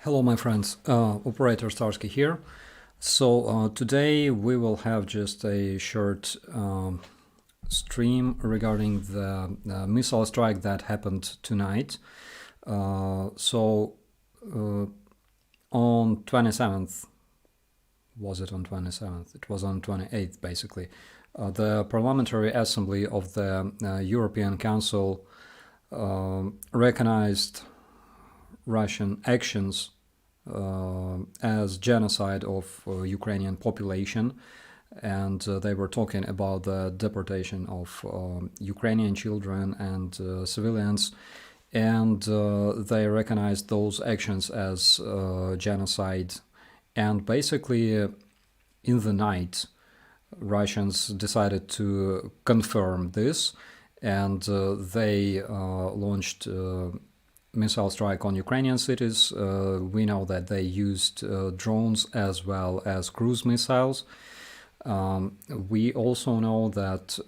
Hello, my friends. Operator Starsky here. So today we will have just a short stream regarding the missile strike that happened tonight. On 27th, was it on 27th? It was on 28th, basically. The Parliamentary Assembly of the European Council recognized Russian actions as genocide of Ukrainian population, and they were talking about the deportation of Ukrainian children and civilians, and they recognized those actions as genocide. And basically, in the night, Russians decided to confirm this, and they launched missile strike on Ukrainian cities. We know that they used drones as well as cruise missiles. We also know that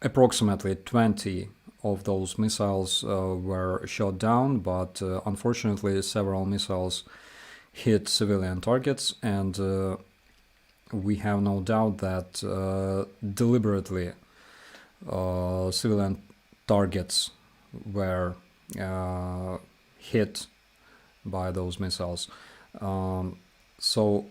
approximately 20 of those missiles were shot down, but unfortunately several missiles hit civilian targets, and we have no doubt that deliberately civilian targets were hit by those missiles. So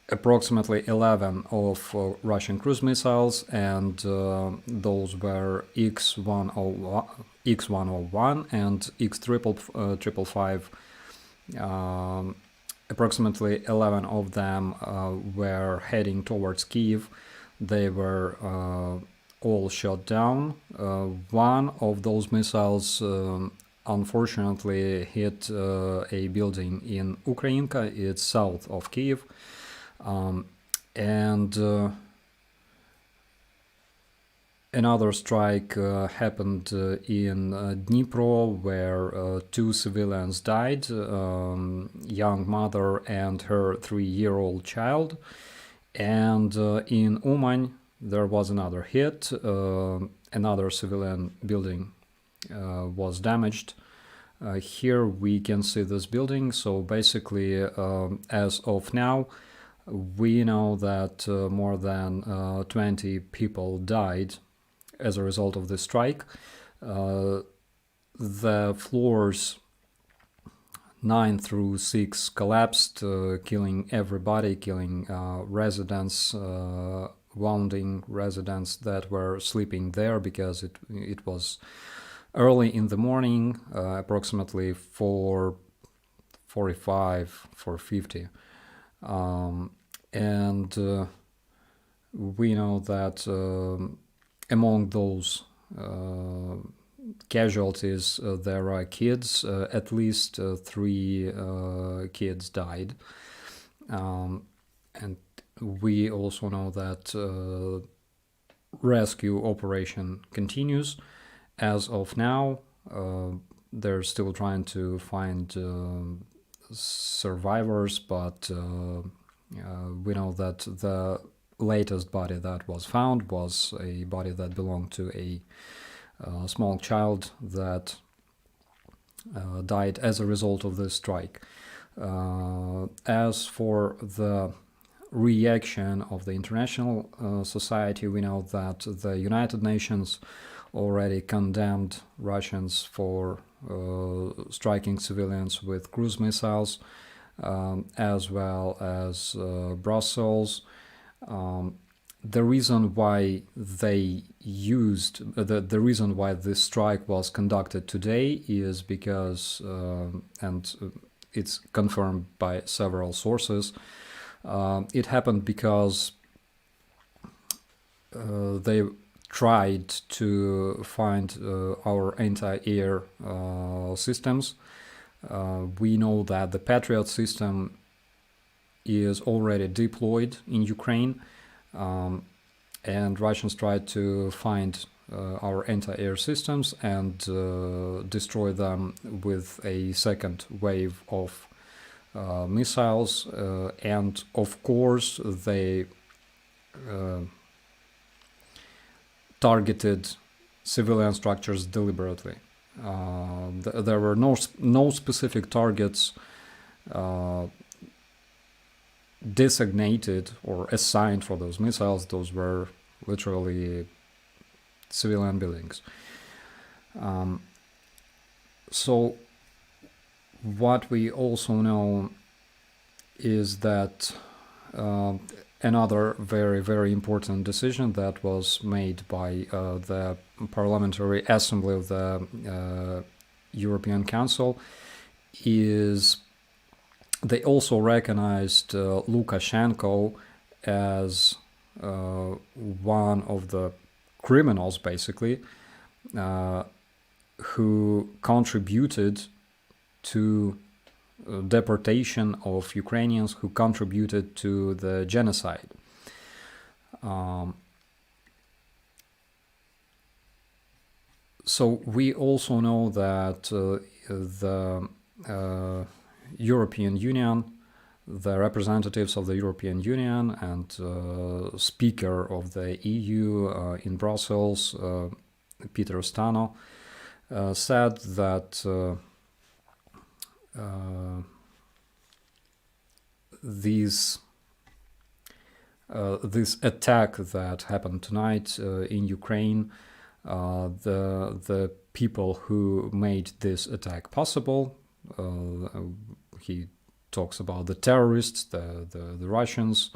approximately 11 of Russian cruise missiles, and those were X-101 and X-555. Approximately 11 of them were heading towards Kiev. They were all shot down. One of those missiles unfortunately hit a building in Ukrainka. It's south of Kiev. And another strike happened in Dnipro, where two civilians died, young mother and her 3-year-old child. And in Uman, there was another hit. Another civilian building was damaged. Here we can see this building. So basically, as of now, we know that more than 20 people died as a result of this strike. The floors 9 through 6 collapsed, killing everybody, killing residents, wounding residents that were sleeping there, because it was early in the morning, approximately 4:45, 4:50. And we know that among those casualties there are kids. At least 3 kids died. And we also know that rescue operation continues. As of now, they're still trying to find survivors, but we know that the latest body that was found was a body that belonged to a small child that died as a result of this strike. As for the reaction of the international society, we know that the United Nations already condemned Russians for striking civilians with cruise missiles, as well as Brussels. The reason why they used the reason why this strike was conducted today is because, and it's confirmed by several sources, it happened because they tried to find our anti-air systems. We know that the Patriot system is already deployed in Ukraine, and Russians tried to find our anti-air systems and destroy them with a second wave of missiles, and of course they targeted civilian structures deliberately. There were no specific targets designated or assigned for those missiles. Those were literally civilian buildings. So what we also know is that another very, very important decision that was made by the Parliamentary Assembly of the European Council is they also recognized Lukashenko as one of the criminals, basically, who contributed to deportation of Ukrainians, who contributed to the genocide. So we also know that the European Union, the representatives of the European Union and Speaker of the EU in Brussels, Peter Stano, said that this attack that happened tonight in Ukraine, the people who made this attack possible, he talks about the terrorists, the Russians,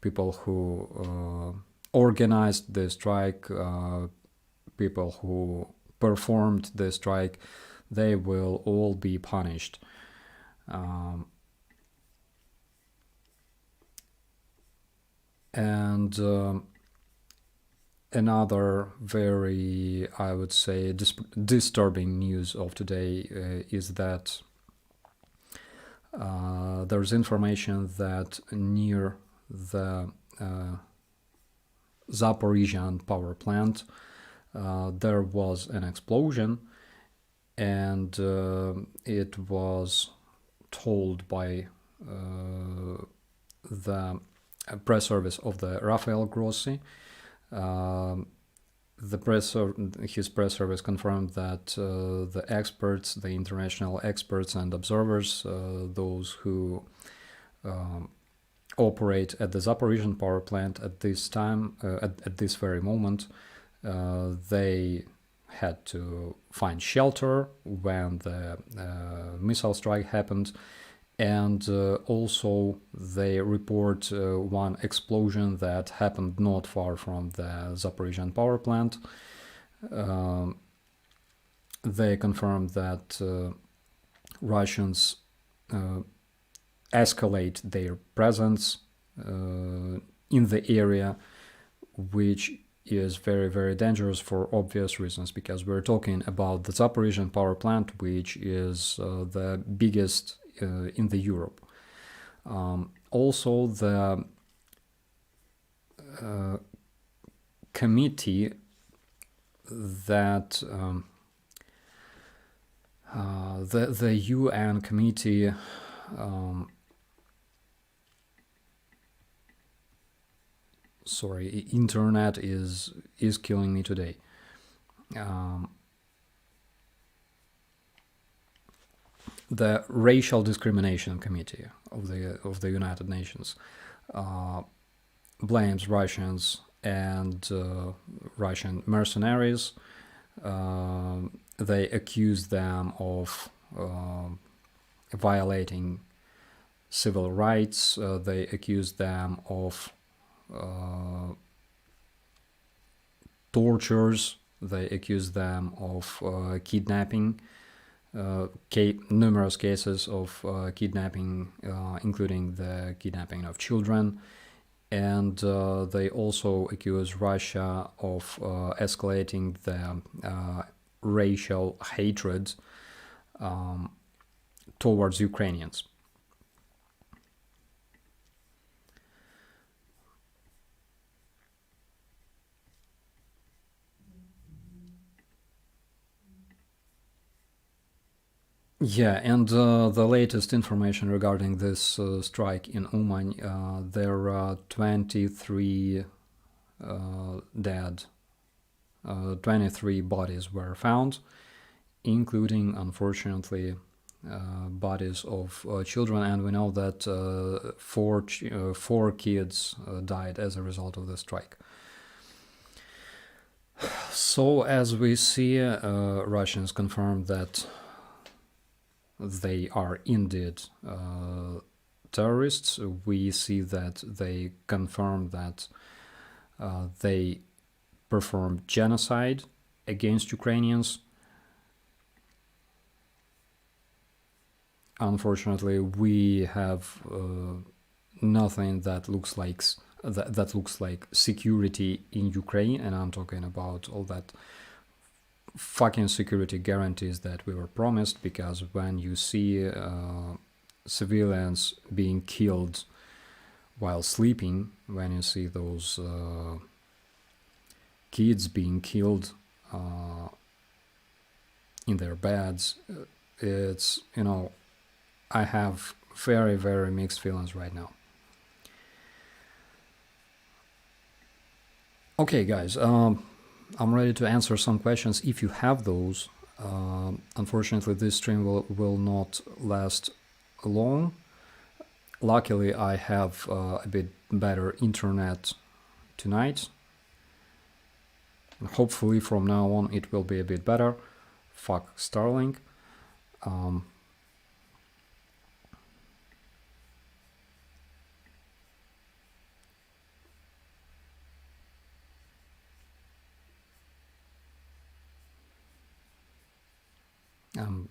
people who organized the strike, people who performed the strike, they will all be punished. And another very, I would say, disturbing news of today is that there's information that near the Zaporizhian power plant there was an explosion, and it was told by the press service of the Rafael Grossi. His press service confirmed that the experts, the international experts and observers, those who operate at the Zaporizhian power plant at this time, at this very moment, they had to find shelter when the missile strike happened. And also they report one explosion that happened not far from the Zaporizhian power plant. They confirmed that Russians escalate their presence in the area, which is very, very dangerous for obvious reasons, because we're talking about the Zaporizhian power plant, which is the biggest in the Europe. Also, the committee that the UN committee sorry, internet is killing me today. The Racial Discrimination Committee of the United Nations blames Russians and Russian mercenaries. They accuse them of violating civil rights. They accuse them of tortures. They accuse them of kidnapping. Numerous cases of kidnapping, including the kidnapping of children, and they also accuse Russia of escalating the racial hatred towards Ukrainians. Yeah, and the latest information regarding this strike in Uman, there are 23 dead, 23 bodies were found, including, unfortunately, bodies of children, and we know that four kids died as a result of the strike. So as we see, Russians confirmed that they are indeed terrorists. We see that they confirm that they performed genocide against Ukrainians. Unfortunately, we have nothing that looks like security in Ukraine, and I'm talking about all that fucking security guarantees that we were promised, because when you see civilians being killed while sleeping, when you see those kids being killed in their beds, it's, I have very, very mixed feelings right now. Okay, guys, I'm ready to answer some questions if you have those. Unfortunately, this stream will not last long. Luckily, I have a bit better internet tonight. Hopefully, from now on, it will be a bit better. Fuck Starlink.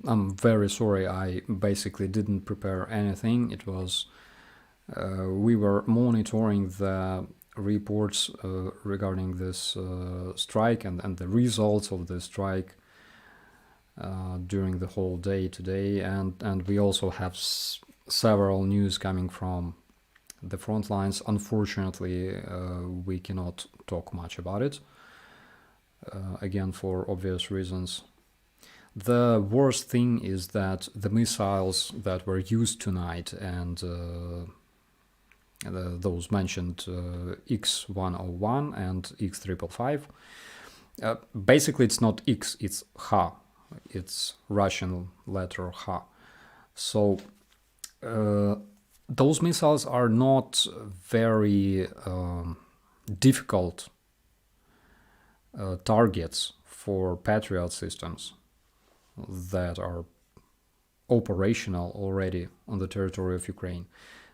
I'm very sorry, I basically didn't prepare anything. It was, we were monitoring the reports regarding this strike and the results of the strike during the whole day today, and we also have several news coming from the front lines. Unfortunately, we cannot talk much about it, again, for obvious reasons. The worst thing is that the missiles that were used tonight and those mentioned X-101 and X-555, basically it's not X, it's Ha. It's Russian letter Ha. So those missiles are not very difficult targets for Patriot systems that are operational already on the territory of Ukraine.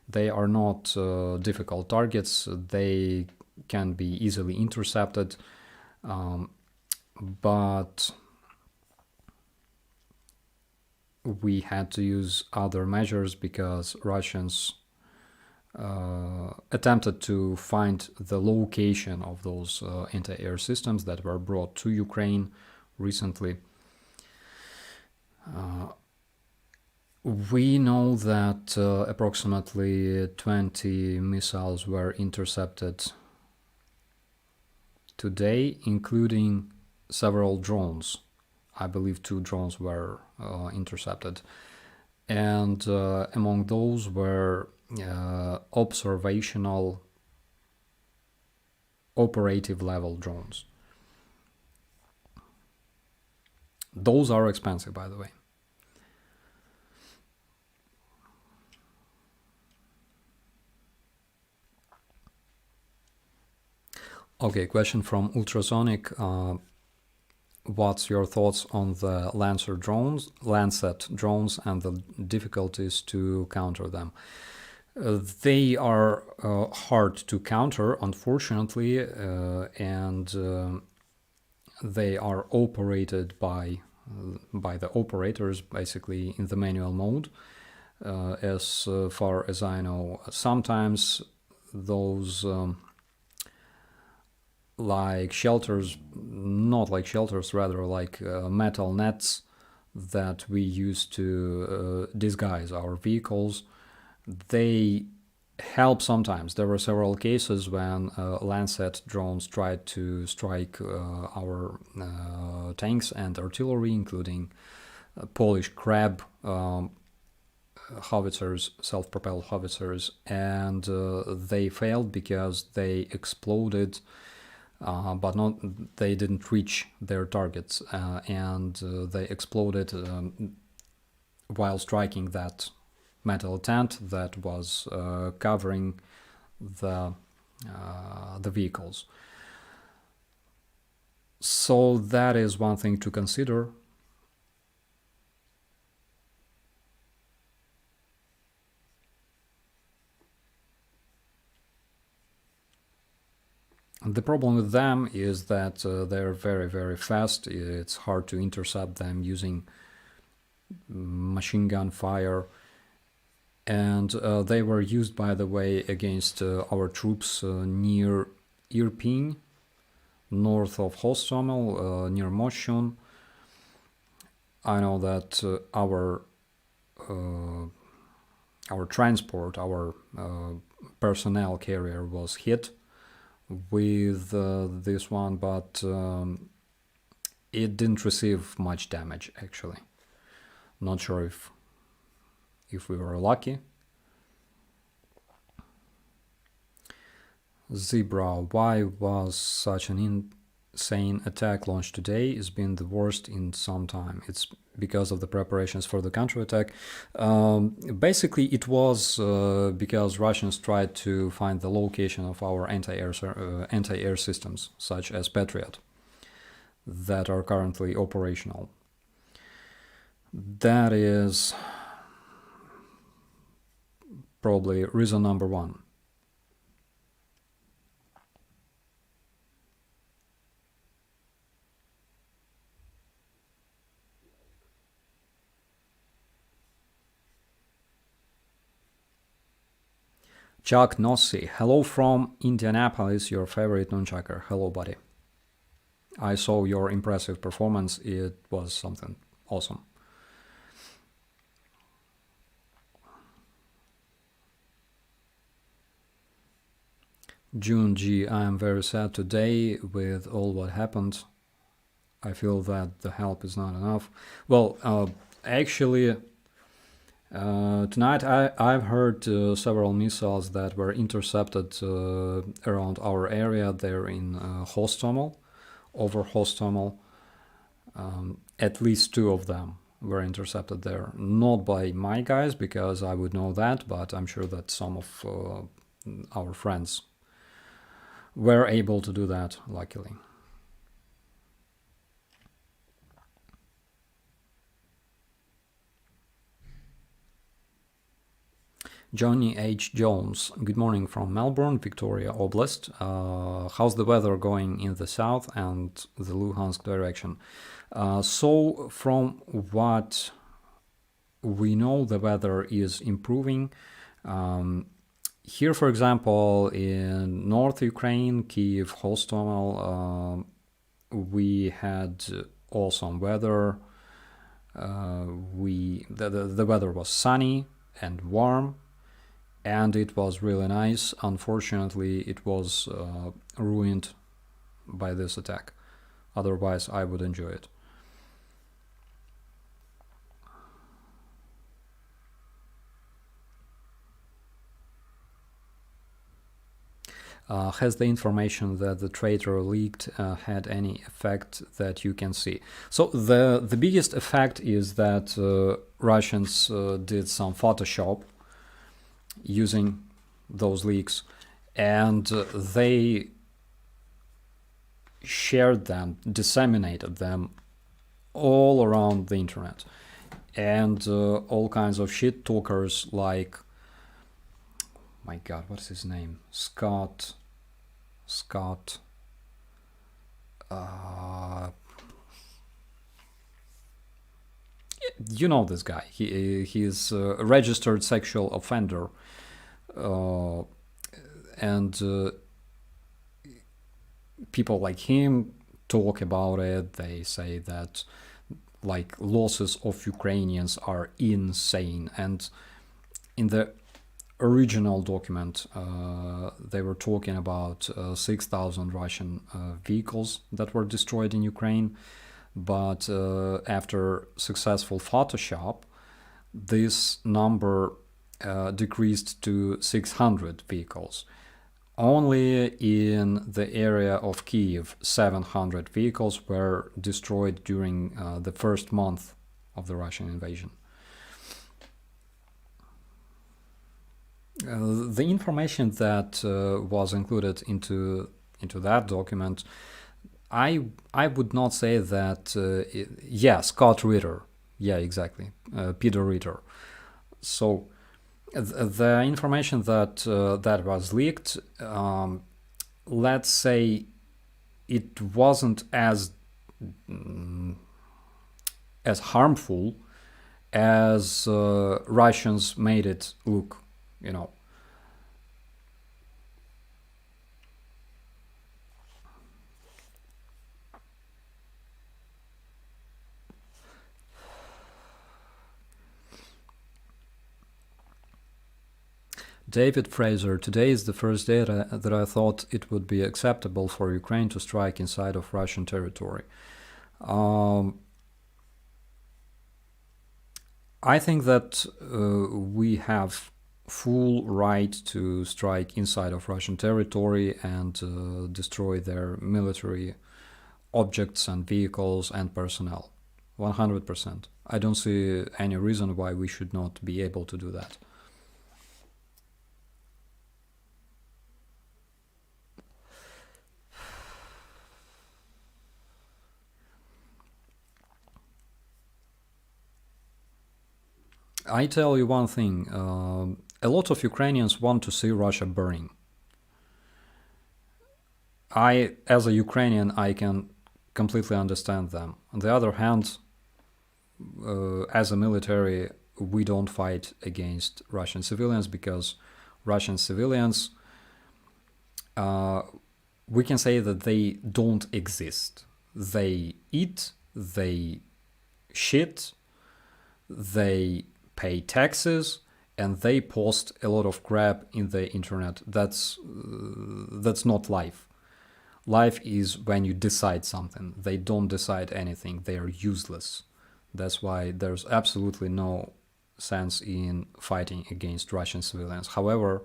They are not difficult targets. They can be easily intercepted, but we had to use other measures because Russians attempted to find the location of those anti-air systems that were brought to Ukraine recently. We know that approximately 20 missiles were intercepted today, including several drones. I believe 2 drones were intercepted. And among those were observational operative level drones. Those are expensive, by the way. Okay, question from Ultrasonic. What's your thoughts on the Lancet drones and the difficulties to counter them? They are hard to counter, unfortunately, and they are operated by the operators, basically in the manual mode. As far as I know, sometimes those like shelters, not like shelters, rather like metal nets that we use to disguise our vehicles, they help sometimes. There were several cases when Lancet drones tried to strike our tanks and artillery, including Polish Crab howitzers, self-propelled howitzers, and they failed because they exploded but not they didn't reach their targets, and they exploded while striking that metal tent that was covering the vehicles. So that is one thing to consider. The problem with them is that they're very, very fast. It's hard to intercept them using machine gun fire. And they were used, by the way, against our troops near Irpin, north of Hostomel, near Moshun. I know that our transport, our personnel carrier was hit with this one, but it didn't receive much damage, actually. Not sure if we were lucky. Zebra, why was such an insane attack launched today? It's been the worst in some time. It's because of the preparations for the counterattack. Basically, it was because Russians tried to find the location of our anti-air systems, such as Patriot, that are currently operational. That is probably reason number one. Chuck Nossi, hello from Indianapolis, your favorite nunchucker. Hello, buddy. I saw your impressive performance. It was something awesome. June G, I am very sad today with all what happened. I feel that the help is not enough. Well, actually, tonight I've heard several missiles that were intercepted around our area there in Hostomel, over Hostomel. At least 2 of them were intercepted there. Not by my guys, because I would know that, but I'm sure that some of our friends were able to do that, luckily. Johnny H. Jones, good morning from Melbourne, Victoria Oblast. How's the weather going in the south and the Luhansk direction? So from what we know, the weather is improving. Here, for example, in North Ukraine, Kiev, Hostomel, we had awesome weather. The weather was sunny and warm, and it was really nice. Unfortunately, it was ruined by this attack. Otherwise, I would enjoy it. Has the information that the traitor leaked had any effect that you can see? So the biggest effect is that Russians did some Photoshop using those leaks, and they shared them, disseminated them all around the internet. And all kinds of shit talkers like, my god, what's his name? Scott. You know this guy. He's a registered sexual offender, and people like him talk about it. They say that like losses of Ukrainians are insane, and in the original document they were talking about 6,000 Russian vehicles that were destroyed in Ukraine, but after successful Photoshop, this number decreased to 600 vehicles. Only in the area of Kiev, 700 vehicles were destroyed during the first month of the Russian invasion. The information that was included into that document, I would not say that. Scott Ritter. Yeah, exactly. Peter Ritter. So the information that that was leaked, let's say, it wasn't as harmful as Russians made it look. David Fraser, today is the first day that I thought it would be acceptable for Ukraine to strike inside of Russian territory. I think that we have full right to strike inside of Russian territory and destroy their military objects and vehicles and personnel. 100%. I don't see any reason why we should not be able to do that. I tell you one thing, a lot of Ukrainians want to see Russia burning. As a Ukrainian, I can completely understand them. On the other hand, as a military, we don't fight against Russian civilians because Russian civilians, we can say that they don't exist. They eat, they shit, they pay taxes, and they post a lot of crap in the internet. That's not life. Life is when you decide something. They don't decide anything. They are useless. That's why there's absolutely no sense in fighting against Russian civilians. However,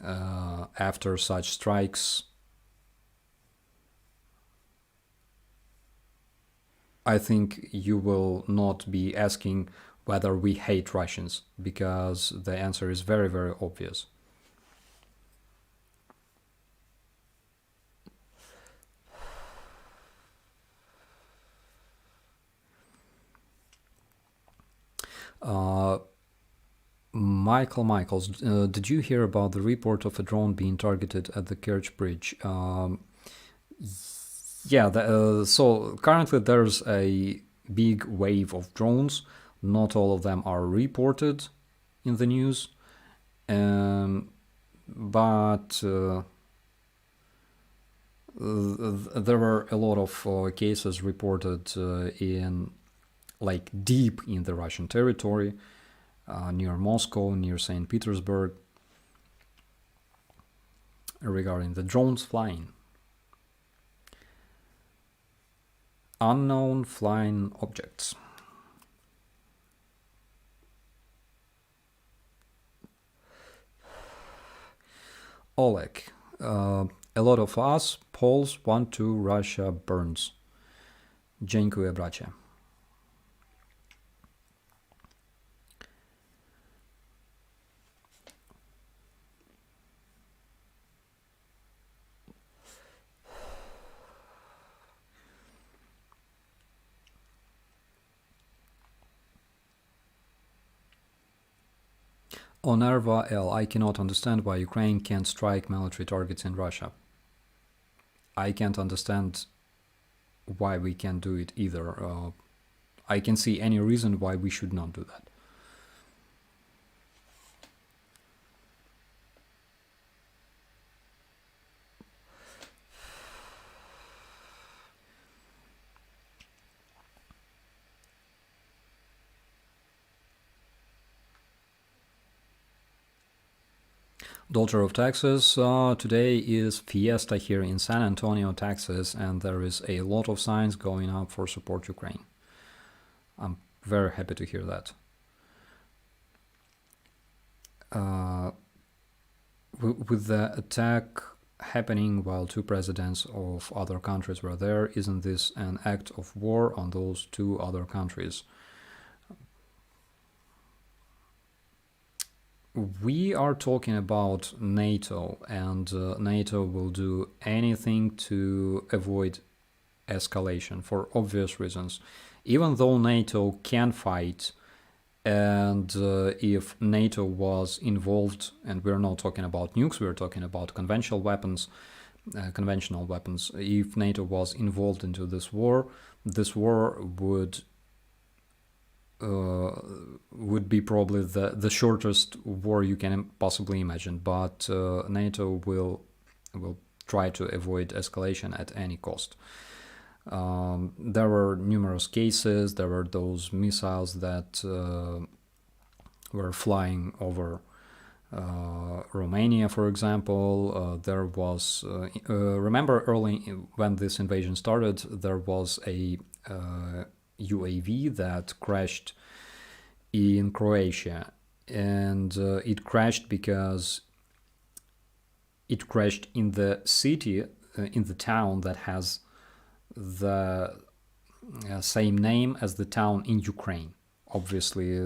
after such strikes, I think you will not be asking whether we hate Russians, because the answer is very, very obvious. Michaels, did you hear about the report of a drone being targeted at the Kerch Bridge? So currently there's a big wave of drones. Not all of them are reported in the news, but there were a lot of cases reported in deep in the Russian territory, near Moscow, near St. Petersburg, regarding the drones flying. Unknown flying objects. Oleg, a lot of us, Poles, want to Russia burns. Dziękuję, bracie. Onerva L. I cannot understand why Ukraine can't strike military targets in Russia. I can't understand why we can't do it either. I can see any reason why we should not do that. Daughter of Texas, today is Fiesta here in San Antonio, Texas, and there is a lot of signs going up for support Ukraine. I'm very happy to hear that. with the attack happening while two presidents of other countries were there, isn't this an act of war on those two other countries? We are talking about NATO, and NATO will do anything to avoid escalation for obvious reasons. Even though NATO can fight, and if NATO was involved, and we're not talking about nukes, we're talking about conventional weapons, if NATO was involved into this war would be probably the shortest war you can possibly imagine. But NATO will try to avoid escalation at any cost. There were numerous cases. There were those missiles that were flying over Romania, for example. There was, remember early when this invasion started, there was a UAV that crashed in Croatia, and it crashed because it crashed in the city, in the town that has the same name as the town in Ukraine. Obviously,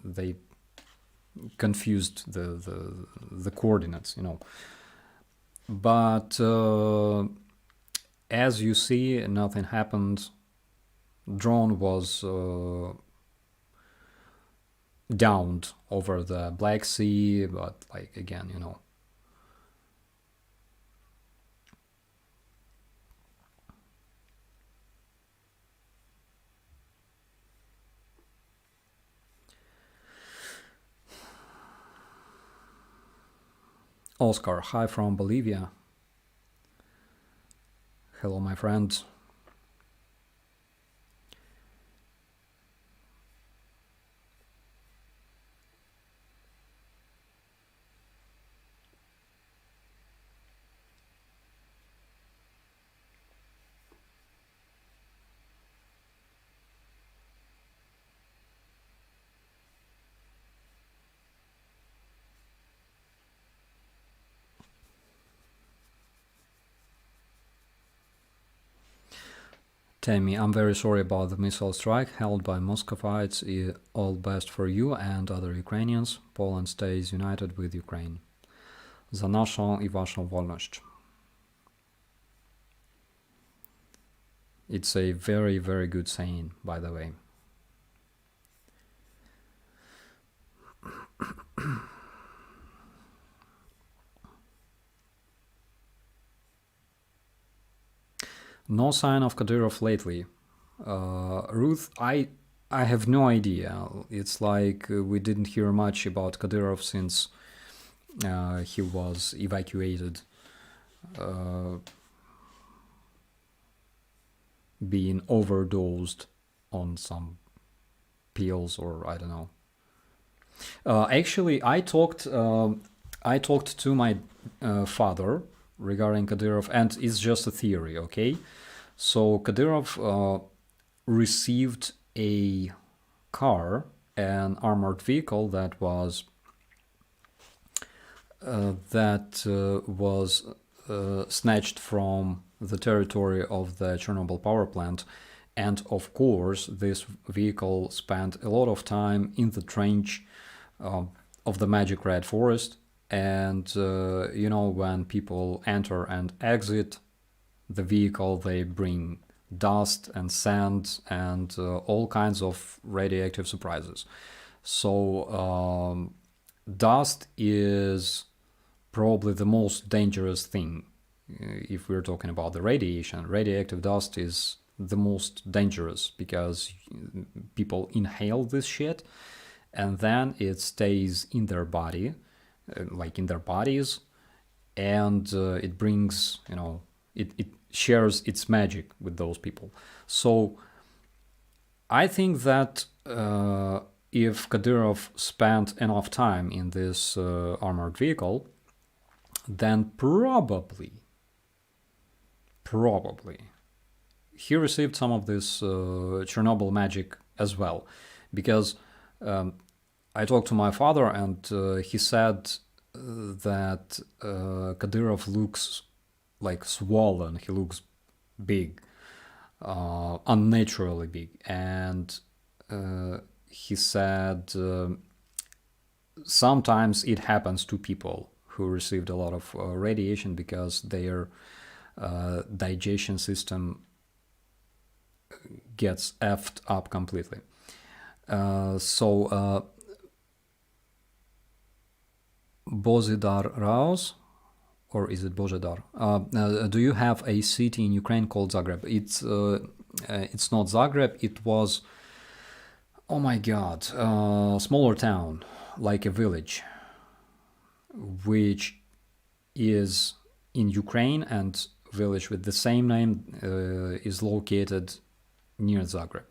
they confused the coordinates, But as you see, nothing happened. Drone was downed over the Black Sea, but again, Oscar, hi from Bolivia. Hello, my friend. Tammy, I'm very sorry about the missile strike held by Muscovites. All best for you and other Ukrainians. Poland stays united with Ukraine. Za naszą I waszą wolność. It's a very, very good saying, by the way. No sign of Kadyrov lately. Ruth, I have no idea. It's like we didn't hear much about Kadyrov since he was evacuated, being overdosed on some pills, or I don't know. Actually, I talked to my father regarding Kadyrov, and it's just a theory, okay? So Kadyrov received a car, an armored vehicle that was snatched from the territory of the Chernobyl power plant, and of course this vehicle spent a lot of time in the trench of the Magic Red Forest. And when people enter and exit the vehicle, they bring dust and sand and all kinds of radioactive surprises. So dust is probably the most dangerous thing. If we're talking about the radiation, radioactive dust is the most dangerous because people inhale this shit and then it stays in their body, in their bodies, and it brings, it shares its magic with those people. So I think that if Kadyrov spent enough time in this armored vehicle, then probably he received some of this Chernobyl magic as well, because I talked to my father and he said that Kadyrov looks like swollen. He looks big, unnaturally big, and he said sometimes it happens to people who received a lot of radiation because their digestion system gets effed up completely. So Bozidar Raos, or is it Bozidar? Do you have a city in Ukraine called Zagreb? It's not Zagreb. It was, oh my god, smaller town, like a village, which is in Ukraine, and village with the same name is located near Zagreb.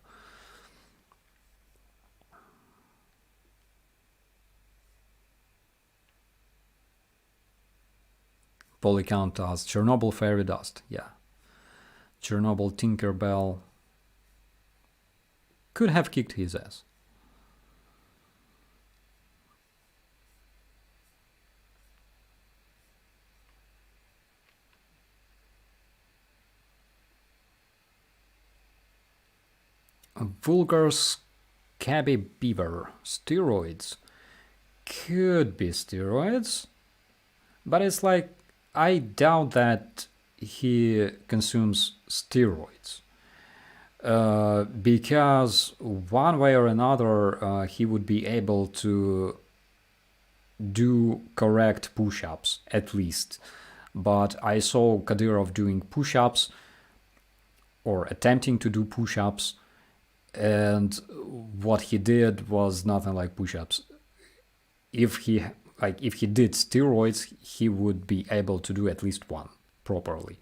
Polycount dust, Chernobyl fairy dust, yeah. Chernobyl Tinkerbell could have kicked his ass. Vulgar scabby beaver, steroids. Could be steroids, but it's like, I doubt that he consumes steroids. Because one way or another he would be able to do correct push-ups, at least. But I saw Kadyrov doing push-ups, or attempting to do push-ups, and what he did was nothing like push-ups. If he did steroids, he would be able to do at least one properly.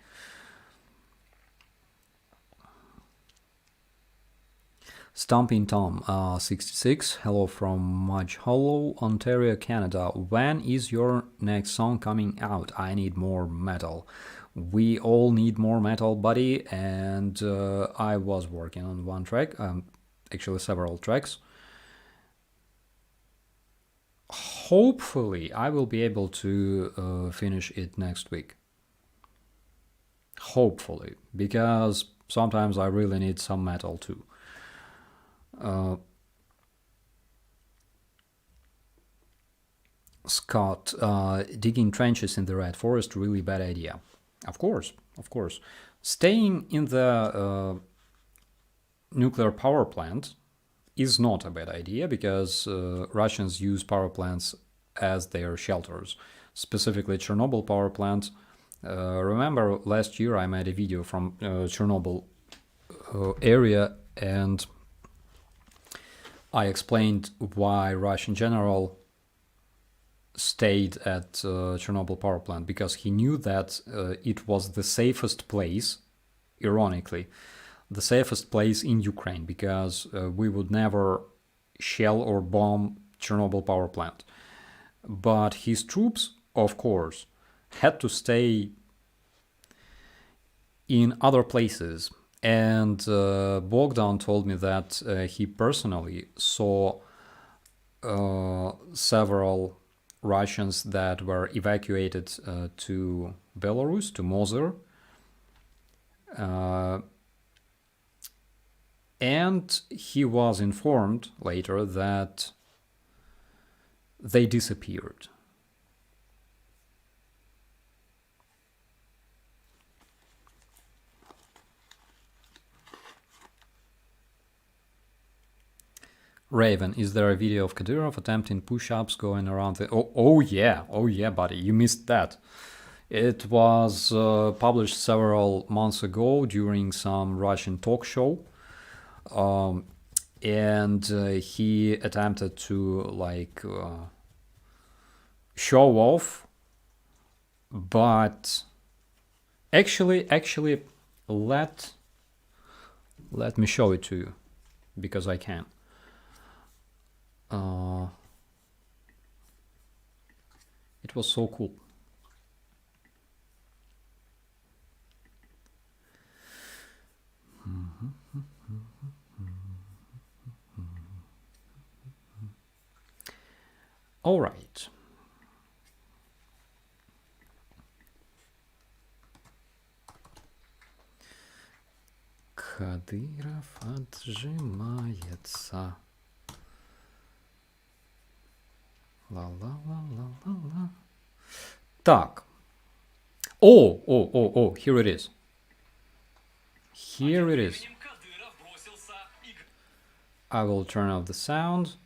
Stomping Tom 66, hello from Mudge Hollow, Ontario, Canada. When is your next song coming out? I need more metal. We all need more metal, buddy, and I was working on one track, actually several tracks. Hopefully I will be able to finish it next week. Hopefully, because sometimes I really need some metal too. Scott, digging trenches in the Red Forest, really bad idea. Of course. Staying in the nuclear power plant is not a bad idea, because Russians use power plants as their shelters, specifically Chernobyl power plant. Remember last year I made a video from Chernobyl area, and I explained why Russian general stayed at Chernobyl power plant, because he knew that it was the safest place, ironically, the safest place in Ukraine, because we would never shell or bomb Chernobyl power plant. But his troops, of course, had to stay in other places. And Bogdan told me that he personally saw several Russians that were evacuated to Belarus, to Mosul. And he was informed later that they disappeared. Raven, is there a video of Kadyrov attempting push-ups going around the... Oh yeah, buddy, you missed that. It was published several months ago during some Russian talk show. And he attempted to show off, but actually let me show it to you, because I can. It was so cool. All right. Кадыров отжимается. Ла-ла-ла-ла-ла-ла. Так. Oh, here it is. Here it is. I will turn off the sound.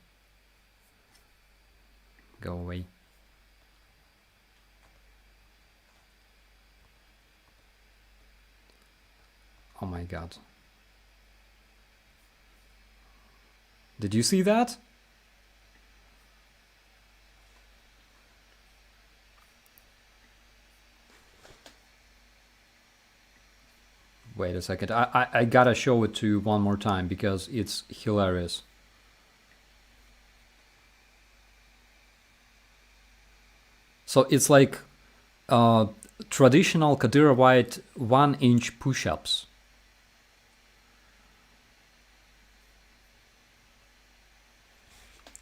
Go away. Oh my god. Did you see that? Wait a second. I gotta show it to you one more time because it's hilarious. So it's like traditional Kadyrovite 1-inch push-ups.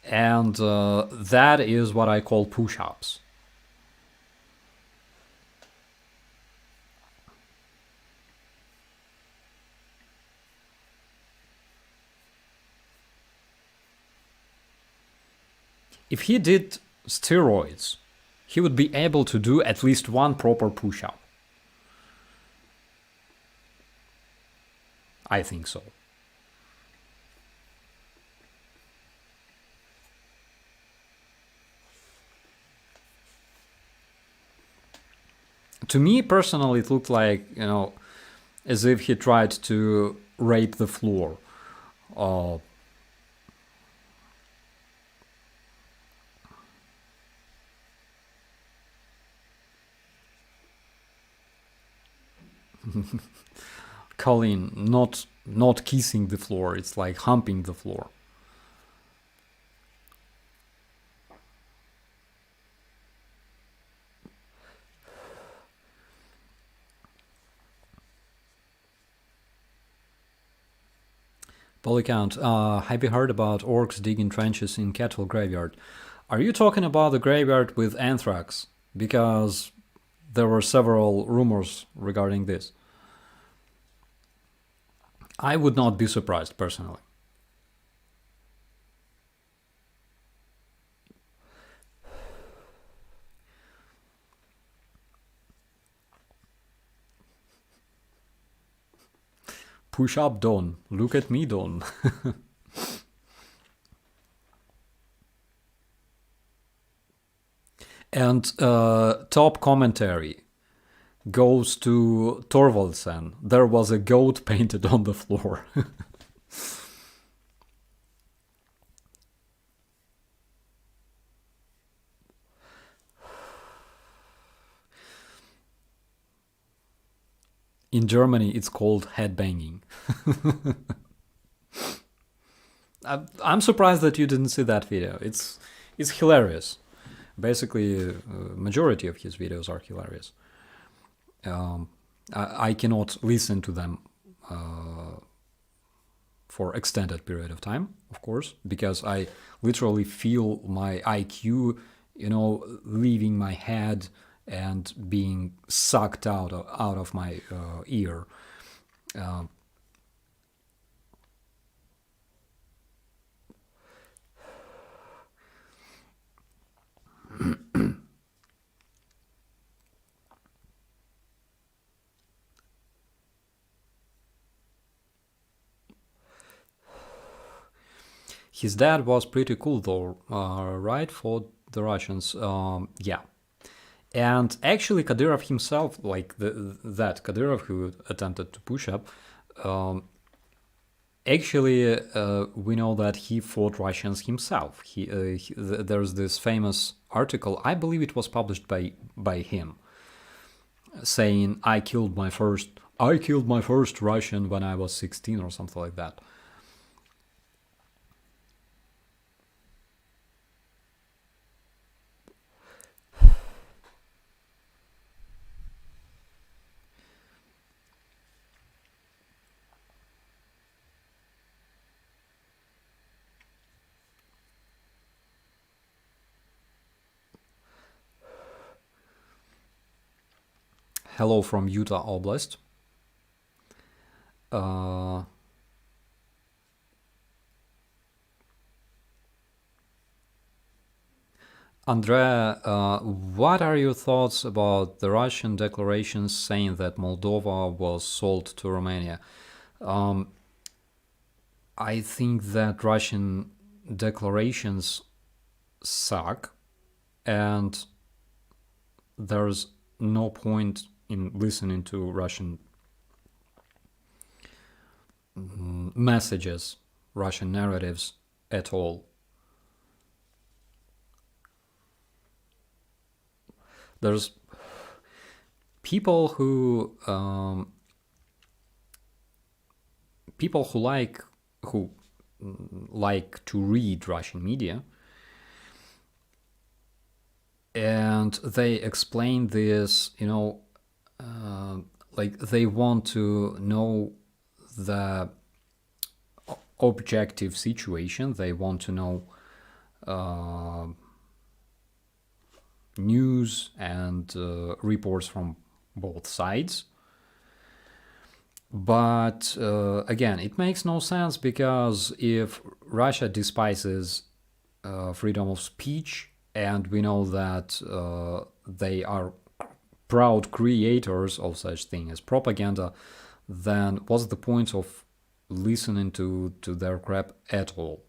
And that is what I call push-ups. If he did steroids, he would be able to do at least one proper push-up. I think so. To me personally, it looked like, you know, as if he tried to rape the floor. Colin, not kissing the floor, it's like humping the floor. Polycount, have you heard about orcs digging trenches in cattle graveyard? Are you talking about the graveyard with anthrax? Because there were several rumors regarding this. I would not be surprised, personally. Push up, Don. Look at me, Don. And top commentary goes to Torvaldsen. There was a goat painted on the floor. In Germany, it's called headbanging. I'm surprised that you didn't see that video. It's hilarious. Basically, majority of his videos are hilarious. I cannot listen to them for extended period of time, of course, because I literally feel my IQ, you know, leaving my head and being sucked out of my ear. His dad was pretty cool though, right, for the Russians? Yeah. And actually, Kadyrov himself, like that Kadyrov who attempted to push up, actually, we know that he fought Russians himself. There's this famous article, I believe it was published by him, saying, I killed my first Russian when I was 16 or something like that. Hello from Utah Oblast. Uh, Andrea, what are your thoughts about the Russian declarations saying that Moldova was sold to Romania? Um, I think that Russian declarations suck, and there's no point in listening to Russian messages, Russian narratives at all. There's people who who like to read Russian media, and they explain this, like they want to know the objective situation. They want to know news and reports from both sides. But again, it makes no sense, because if Russia despises freedom of speech, and we know that they are proud creators of such thing as propaganda, then what's the point of listening to their crap at all?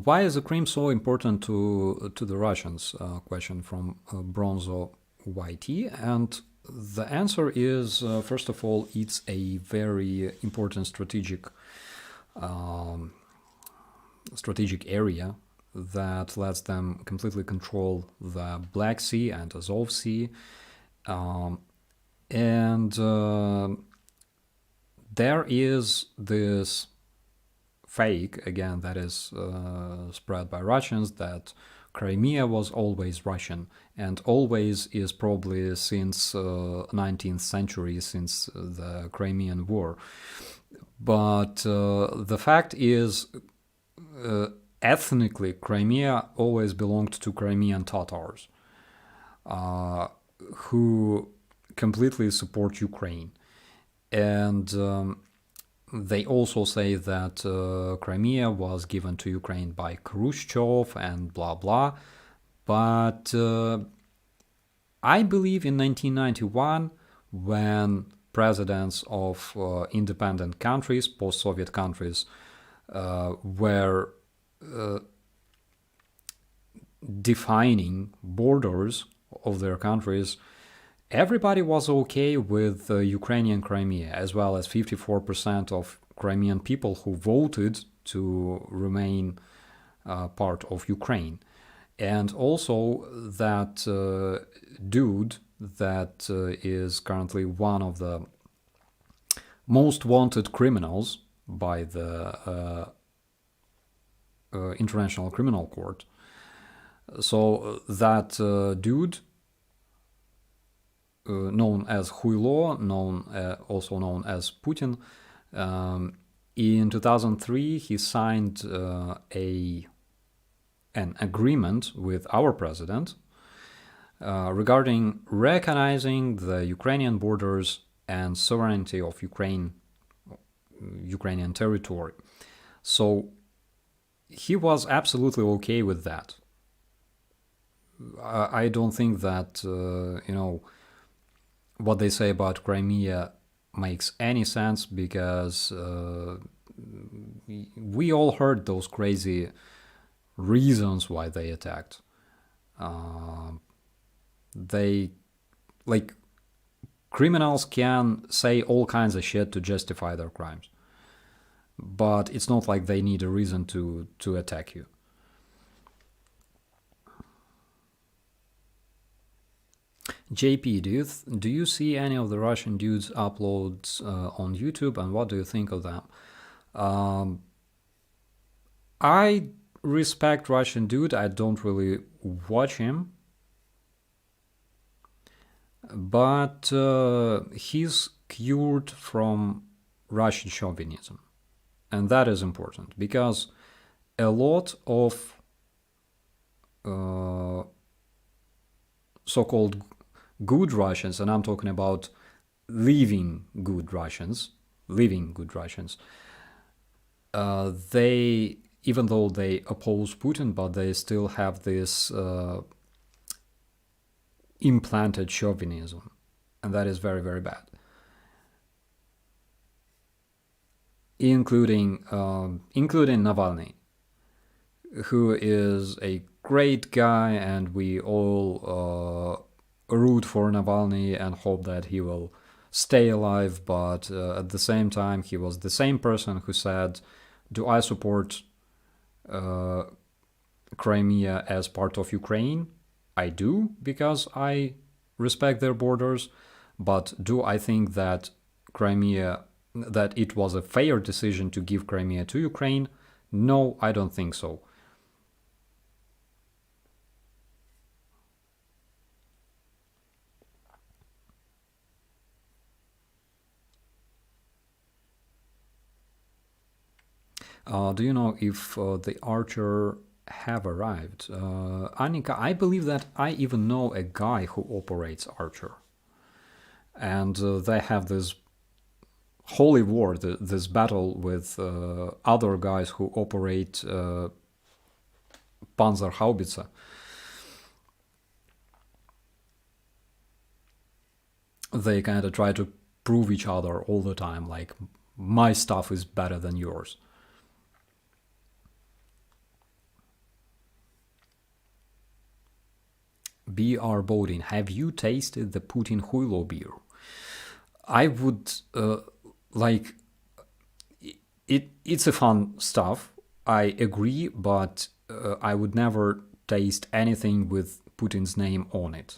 Why is the Crimea so important to the Russians? Question from Bronzo YT, and the answer is first of all, it's a very important strategic area that lets them completely control the Black Sea and Azov Sea, and there is this fake, again, that is spread by Russians, that Crimea was always Russian, and always is probably since 19th century, since the Crimean War. But the fact is, ethnically, Crimea always belonged to Crimean Tatars, who completely support Ukraine. And they also say that Crimea was given to Ukraine by Khrushchev and blah blah. But I believe in 1991, when presidents of independent countries, post-Soviet countries, were defining borders of their countries, everybody was okay with Ukrainian Crimea, as well as 54% of Crimean people who voted to remain part of Ukraine. And also that dude that is currently one of the most wanted criminals by the International Criminal Court. So that dude, known as Huilo, also known as Putin, in 2003 he signed an agreement with our president regarding recognizing the Ukrainian borders and sovereignty of Ukrainian territory. So he was absolutely okay with that. I don't think that what they say about Crimea makes any sense, because we all heard those crazy reasons why they attacked. Criminals can say all kinds of shit to justify their crimes, but it's not like they need a reason to attack you. JP, do you see any of the Russian dudes' uploads on YouTube, and what do you think of them? I respect Russian dude. I don't really watch him. but he's cured from Russian chauvinism. And that is important because a lot of so-called good Russians, and I'm talking about living good Russians, they, even though they oppose Putin, but they still have this implanted chauvinism, and that is very, very bad. Including Navalny, who is a great guy, and we all root for Navalny and hope that he will stay alive. But at the same time, he was the same person who said, "Do I support Crimea as part of Ukraine? I do, because I respect their borders. But do I think that it was a fair decision to give Crimea to Ukraine? No, I don't think so." Do you know if the Archer have arrived? Annika, I believe that I even know a guy who operates Archer. And they have this holy war, this battle with other guys who operate Panzerhaubitze. They kind of try to prove each other all the time, like, my stuff is better than yours. B.R. Bodin, have you tasted the Putin Huilo beer? I would like it's a fun stuff, I agree, but I would never taste anything with Putin's name on it.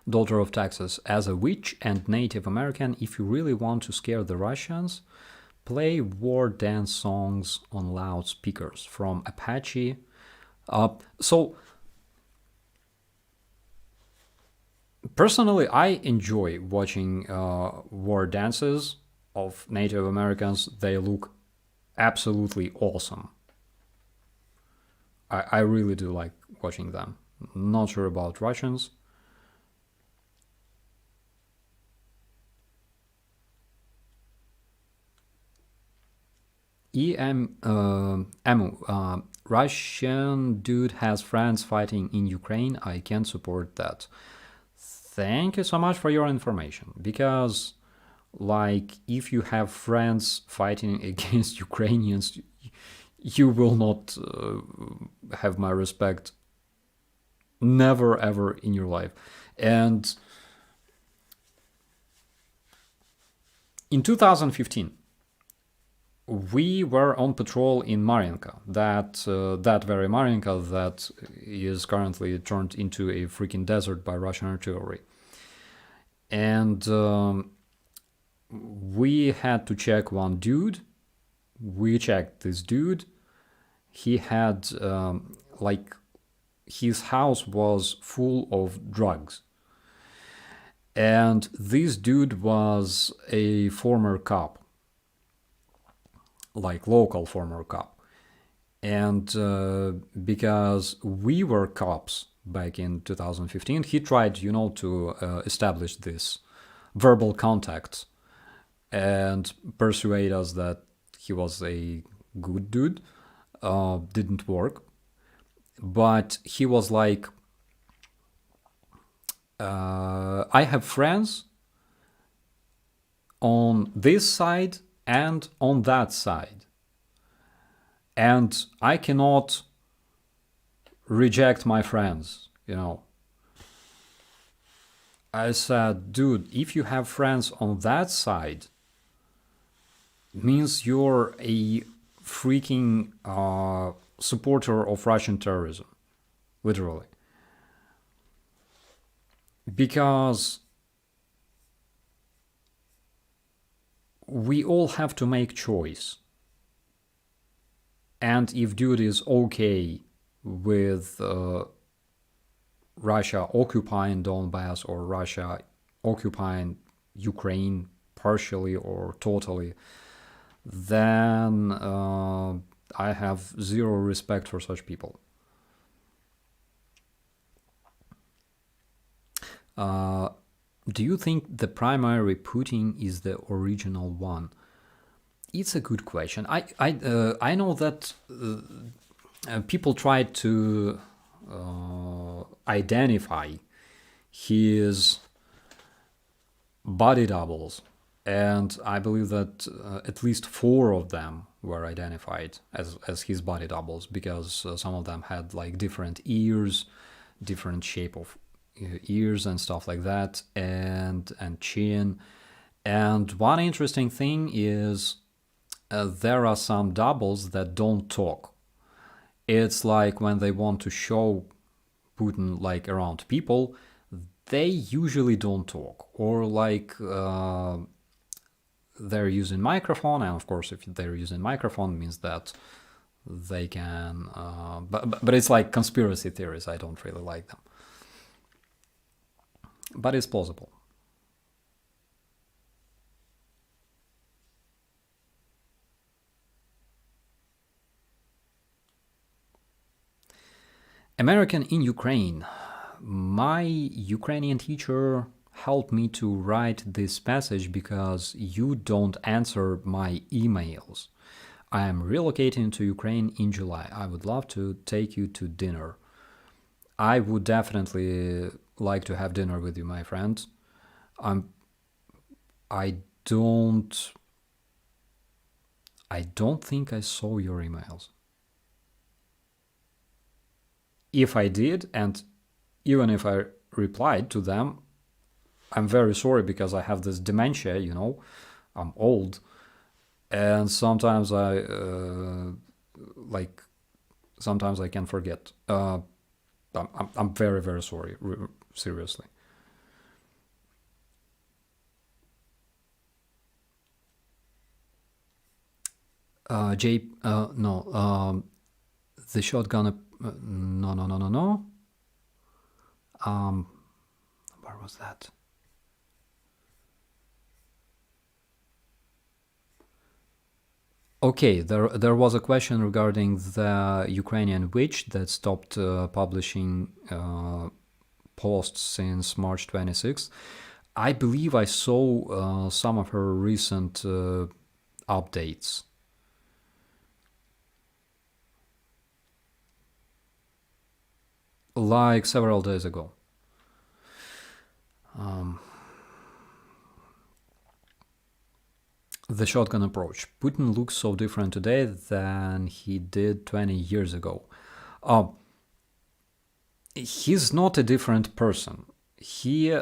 Daughter of Texas, as a witch and Native American, if you really want to scare the Russians, play war dance songs on loudspeakers from Apache. So, personally, I enjoy watching war dances of Native Americans. They look absolutely awesome. I really do like watching them. Not sure about Russians. Emu, Russian dude has friends fighting in Ukraine. I can support that. Thank you so much for your information. Because, like, if you have friends fighting against Ukrainians, you will not have my respect. Never, ever in your life. And in 2015, we were on patrol in Mariinka, that very Mariinka that is currently turned into a freaking desert by Russian artillery. And we had to check one dude. We checked this dude. He had, like, his house was full of drugs. And this dude was a former cop, like local former cop. And because we were cops back in 2015, he tried, to establish this verbal contact and persuade us that he was a good dude. Didn't work. But he was like, I have friends on this side and on that side. And I cannot reject my friends, I said, dude, if you have friends on that side, it means you're a freaking supporter of Russian terrorism. Literally. because we all have to make choice. And if dude is okay with Russia occupying Donbass or Russia occupying Ukraine partially or totally, then I have zero respect for such people. Do you think the primary Putin is the original one? It's a good question. I know that people try to identify his body doubles, and I believe that at least 4 of them were identified as his body doubles, because some of them had like different ears, different shape of ears and stuff like that, and chin. And one interesting thing is there are some doubles that don't talk. It's like when they want to show Putin like around people, they usually don't talk, or like they're using microphone, and of course if they're using microphone it means that they can but it's like conspiracy theories. I don't really like them, but it's plausible. American in Ukraine. My Ukrainian teacher helped me to write this passage because you don't answer my emails. I am relocating to Ukraine in July. I would love to take you to dinner. I would definitely like to have dinner with you, my friend. I don't I don't think I saw your emails. If I did, and even if I replied to them, I'm very sorry, because I have this dementia, I'm old, and sometimes sometimes I can forget. I'm very, very sorry, seriously. No, the shotgun, no, no, no, no, no. Where was that? Okay, there was a question regarding the Ukrainian witch that stopped publishing posts since March 26th. I believe I saw some of her recent updates. Like several days ago. The shotgun approach. Putin looks so different today than he did 20 years ago. He's not a different person. He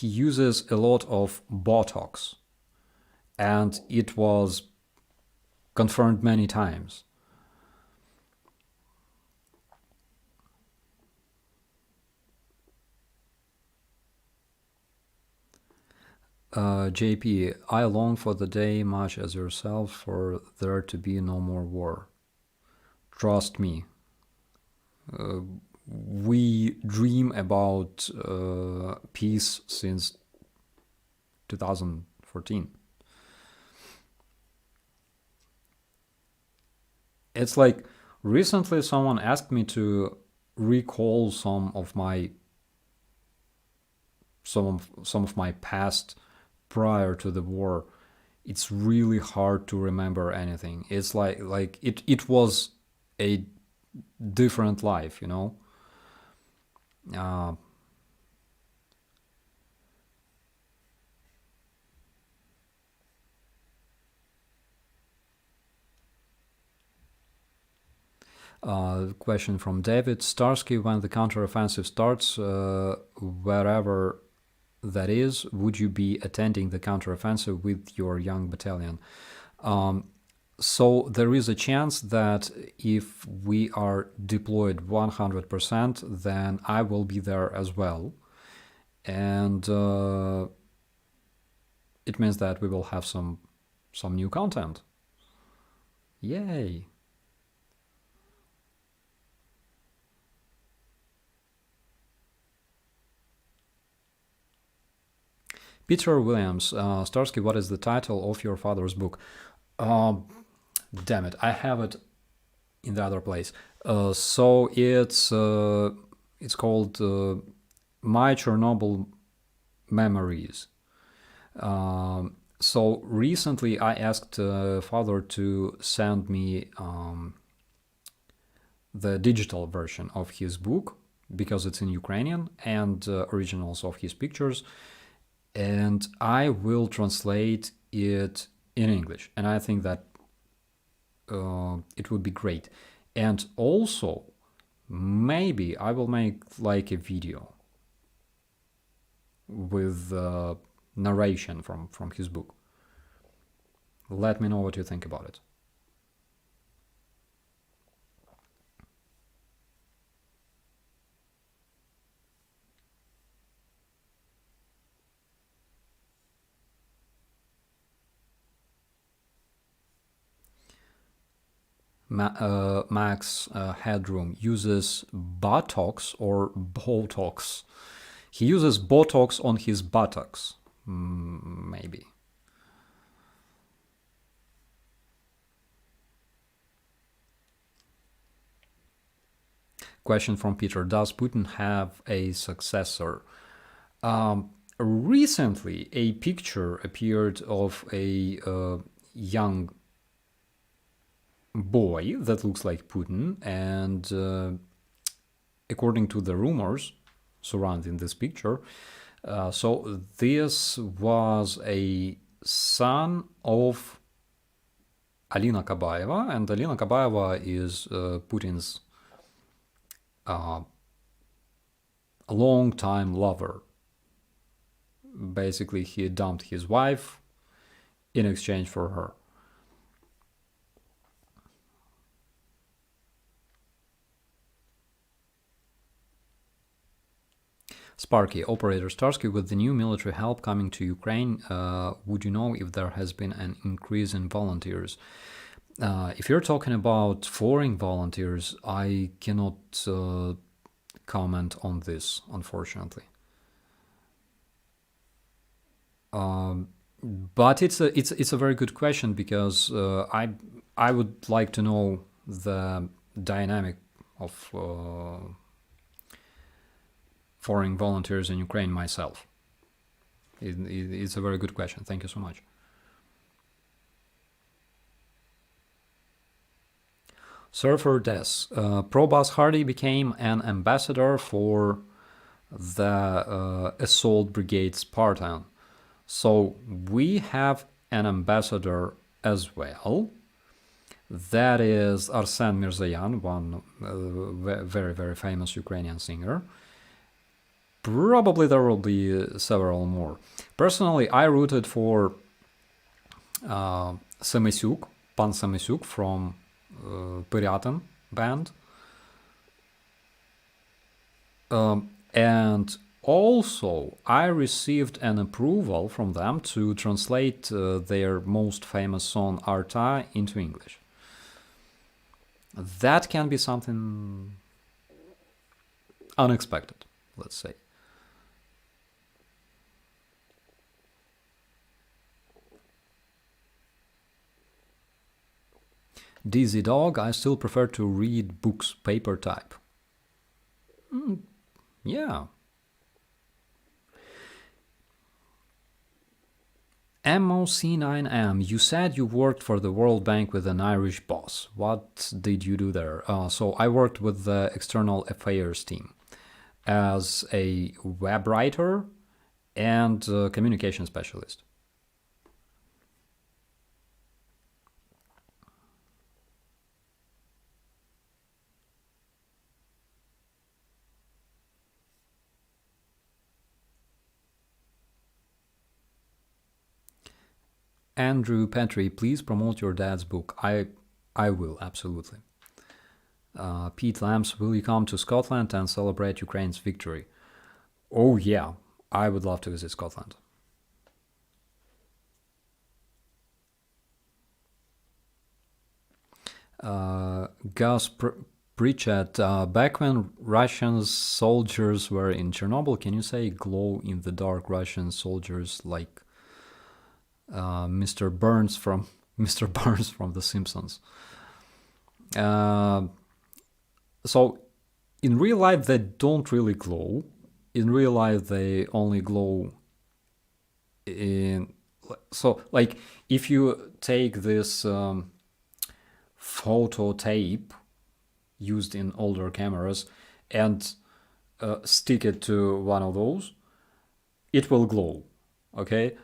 uses a lot of Botox, and it was confirmed many times. JP, I long for the day much as yourself for there to be no more war. Trust me. We dream about peace since 2014. It's like recently someone asked me to recall some of my past prior to the war. It's really hard to remember anything. It's like it was a different life, Question from David Starsky: when the counteroffensive starts, wherever that is, would you be attending the counteroffensive with your young battalion? So there is a chance that if we are deployed 100%, then I will be there as well. and it means that we will have some new content. Yay! Peter Williams, Starsky, what is the title of your father's book? Damn it, I have it in the other place. So it's called My Chernobyl Memories. So recently I asked father to send me the digital version of his book because it's in Ukrainian and originals of his pictures, and I will translate it in English, and I think that it would be great. And also maybe I will make like a video with narration from his book. Let me know what you think about it. Max Headroom uses Botox or Botox. He uses Botox on his buttocks. Maybe. Question from Peter. Does Putin have a successor? Recently, a picture appeared of a young boy that looks like Putin, and according to the rumors surrounding this picture, so this was a son of Alina Kabaeva, and Alina Kabaeva is Putin's long-time lover. Basically, he dumped his wife in exchange for her. Sparky, operator Starsky, with the new military help coming to Ukraine, would you know if there has been an increase in volunteers? If you're talking about foreign volunteers, I cannot comment on this, unfortunately. But it's a very good question, because I would like to know the dynamic of foreign volunteers in Ukraine myself. It's a very good question. Thank you so much. Surfer Des. Probus Hardy became an ambassador for the Assault Brigade Spartan. So we have an ambassador as well. That is Arsen Mirzayan, one very, very famous Ukrainian singer. Probably there will be several more. Personally, I rooted for Semisyuk, Pan Semisyuk from Pyratan band. And also, I received an approval from them to translate their most famous song Arta into English. That can be something unexpected, let's say. Dizzy Dog, I still prefer to read books paper type. Yeah. MOC9M, you said you worked for the World Bank with an Irish boss. What did you do there? So I worked with the external affairs team as a web writer and communication specialist. Andrew Petrie, please promote your dad's book. I will, absolutely. Pete Lamps, will you come to Scotland and celebrate Ukraine's victory? Oh yeah, I would love to visit Scotland. Gus Pritchett, back when Russian soldiers were in Chernobyl, can you say glow in the dark Russian soldiers like Mr. Burns from Mr. Burns from The Simpsons? So in real life they don't really glow. In real life they only glow in, so like if you take this photo tape used in older cameras and stick it to one of those, it will glow. Okay,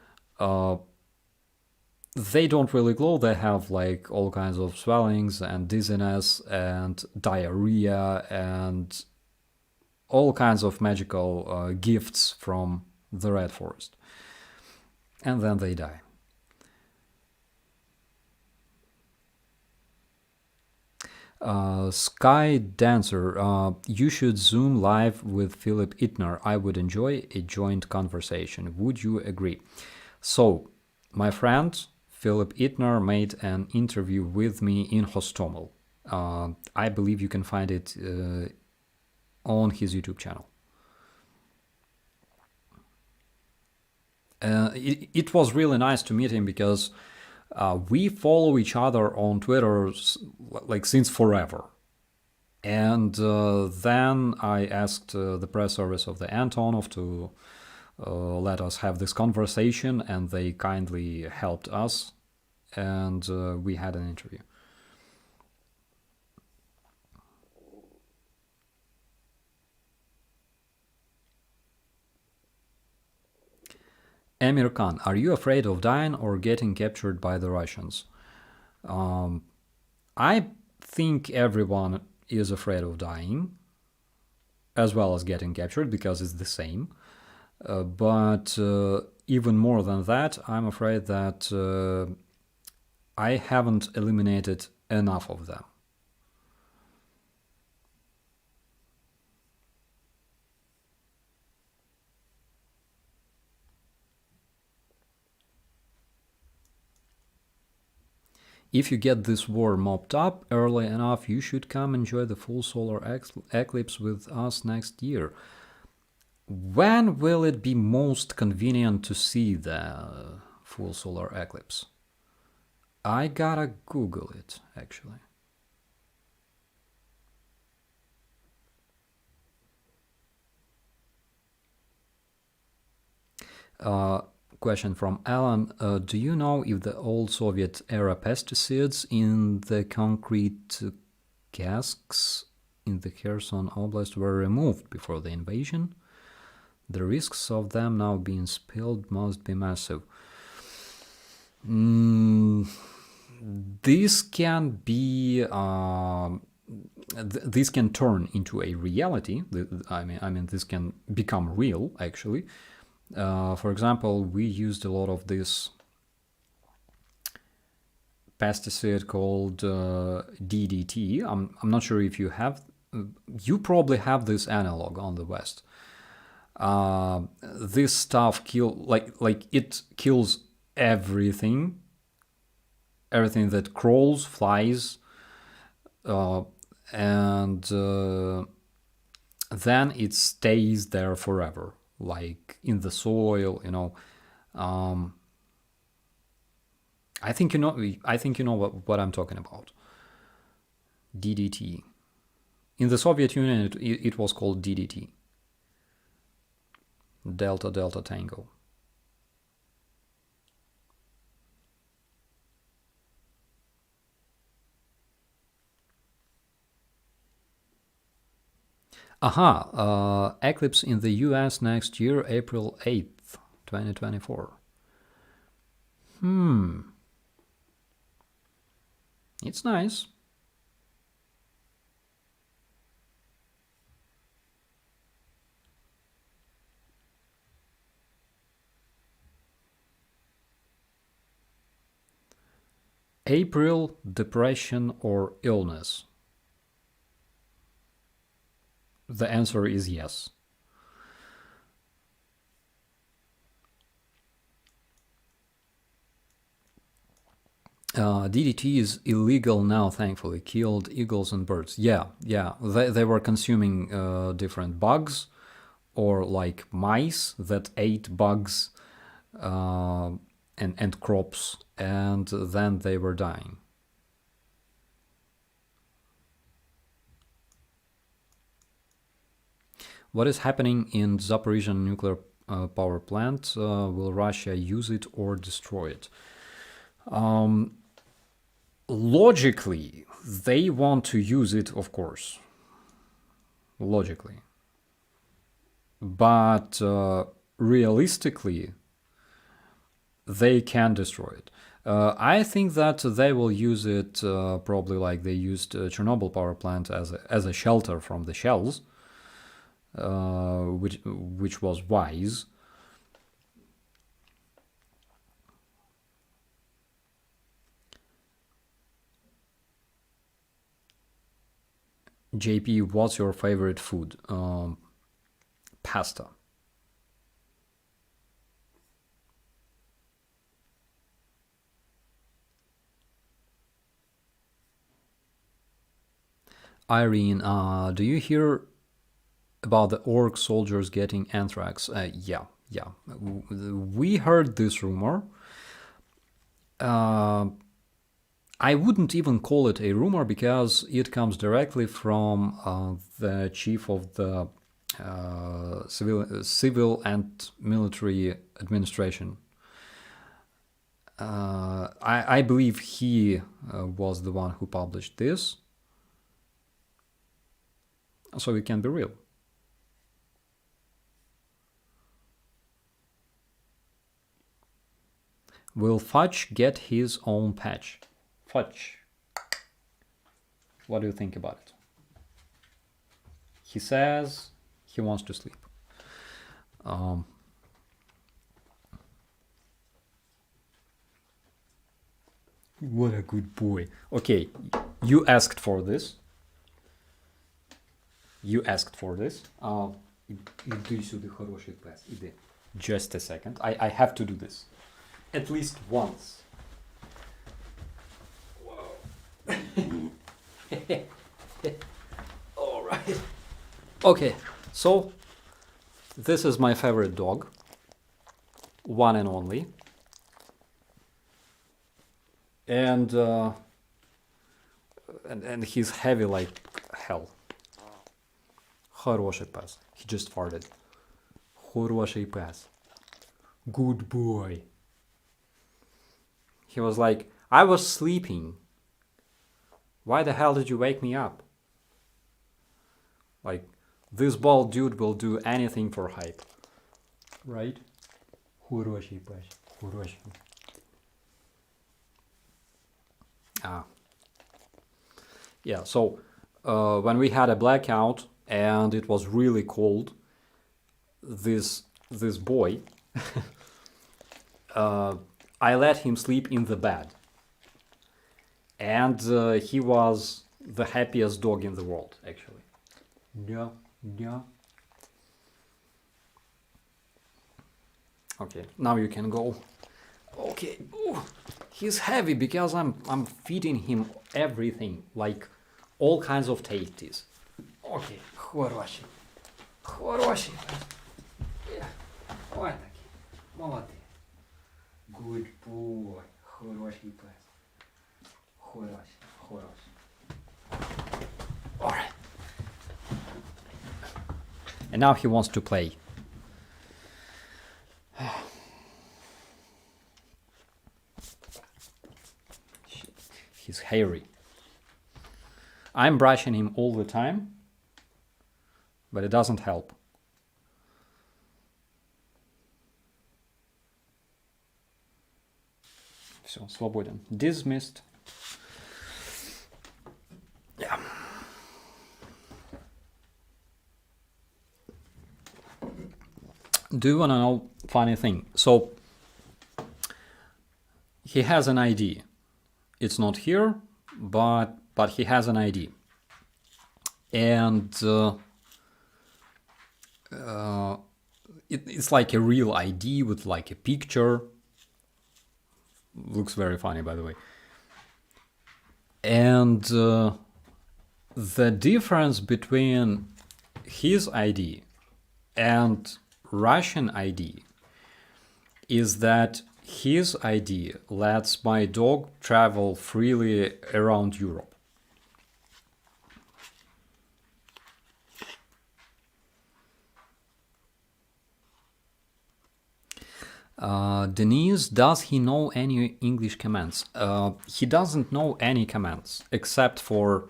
they don't really glow. They have like all kinds of swellings and dizziness and diarrhea and all kinds of magical gifts from the Red Forest, and then they die. Sky Dancer, you should Zoom live with Philip Itner. I would enjoy a joint conversation. Would you agree? So, my friend Philip Itner made an interview with me in Hostomel. I believe you can find it on his YouTube channel. It was really nice to meet him because we follow each other on Twitter like since forever. And then I asked the press service of the Antonov to let us have this conversation, and they kindly helped us, and we had an interview. Emir Khan, are you afraid of dying or getting captured by the Russians? I think everyone is afraid of dying, as well as getting captured, because it's the same. But even more than that, I'm afraid that I haven't eliminated enough of them. If you get this war mopped up early enough, you should come enjoy the full solar eclipse with us next year. When will it be most convenient to see the full solar eclipse? I gotta Google it, actually. Question from Alan. Do you know if the old Soviet era pesticides in the concrete casks in the Kherson Oblast were removed before the invasion? The risks of them now being spilled must be massive. This can be this can turn into a reality. I mean, this can become real, actually. For example, we used a lot of this pesticide called DDT. I'm not sure if you have. You probably have this analog on the West. This stuff it kills everything that crawls, flies, and then it stays there forever, like in the soil, you know. I think you know what I'm talking about. DDT. In the Soviet Union, it was called DDT. Delta Delta Tango. Eclipse in the US next year, April 8th, 2024. It's nice. April, depression or illness? The answer is yes. DDT is illegal now, thankfully. Killed eagles and birds. Yeah. They were consuming different bugs, or like mice that ate bugs and crops, and then they were dying. What is happening in Zaporizhzhia nuclear power plant? Will Russia use it or destroy it? Logically, they want to use it, of course. Logically. But realistically, they can destroy it. I think that they will use it probably like they used Chernobyl power plant as a shelter from the shells, which was wise. JP, what's your favorite food? Pasta. Irene, do you hear about the orc soldiers getting anthrax? Yeah. We heard this rumor. I wouldn't even call it a rumor because it comes directly from the chief of the civil and military administration. I believe he was the one who published this, so it can be real. Will Fudge get his own patch? Fudge. What do you think about it? He says he wants to sleep. What a good boy. Okay, you asked for this. Іди сюди, хороший пес. Іди. Just a second. I have to do this. At least once. All right. Okay, so this is my favorite dog. One and only. And he's heavy like hell. Хороший пес. He just farted. Хороший пес. Good boy. He was like, I was sleeping. Why the hell did you wake me up? Like, this bald dude will do anything for hype. Right? Хороший пес. Хороший. Yeah, so when we had a blackout and it was really cold, this boy, I let him sleep in the bed. And he was the happiest dog in the world, actually. Yeah. Okay, now you can go. Okay. Ooh, he's heavy because I'm feeding him everything, like all kinds of tasties. Okay, хороший. Yeah. Ой, такий. Молодець. Good boy. Хороший пес. Хороший. All right. And now he wants to play. He's hairy. I'm brushing him all the time, but it doesn't help. Все, свободен. Dismissed. Yeah. Do you want to know funny thing? So he has an ID. It's not here, but he has an ID. And it's like a real ID with like a picture. Looks very funny, by the way. And the difference between his ID and Russian ID is that his ID lets my dog travel freely around Europe. Denise, does he know any English commands? He doesn't know any commands except for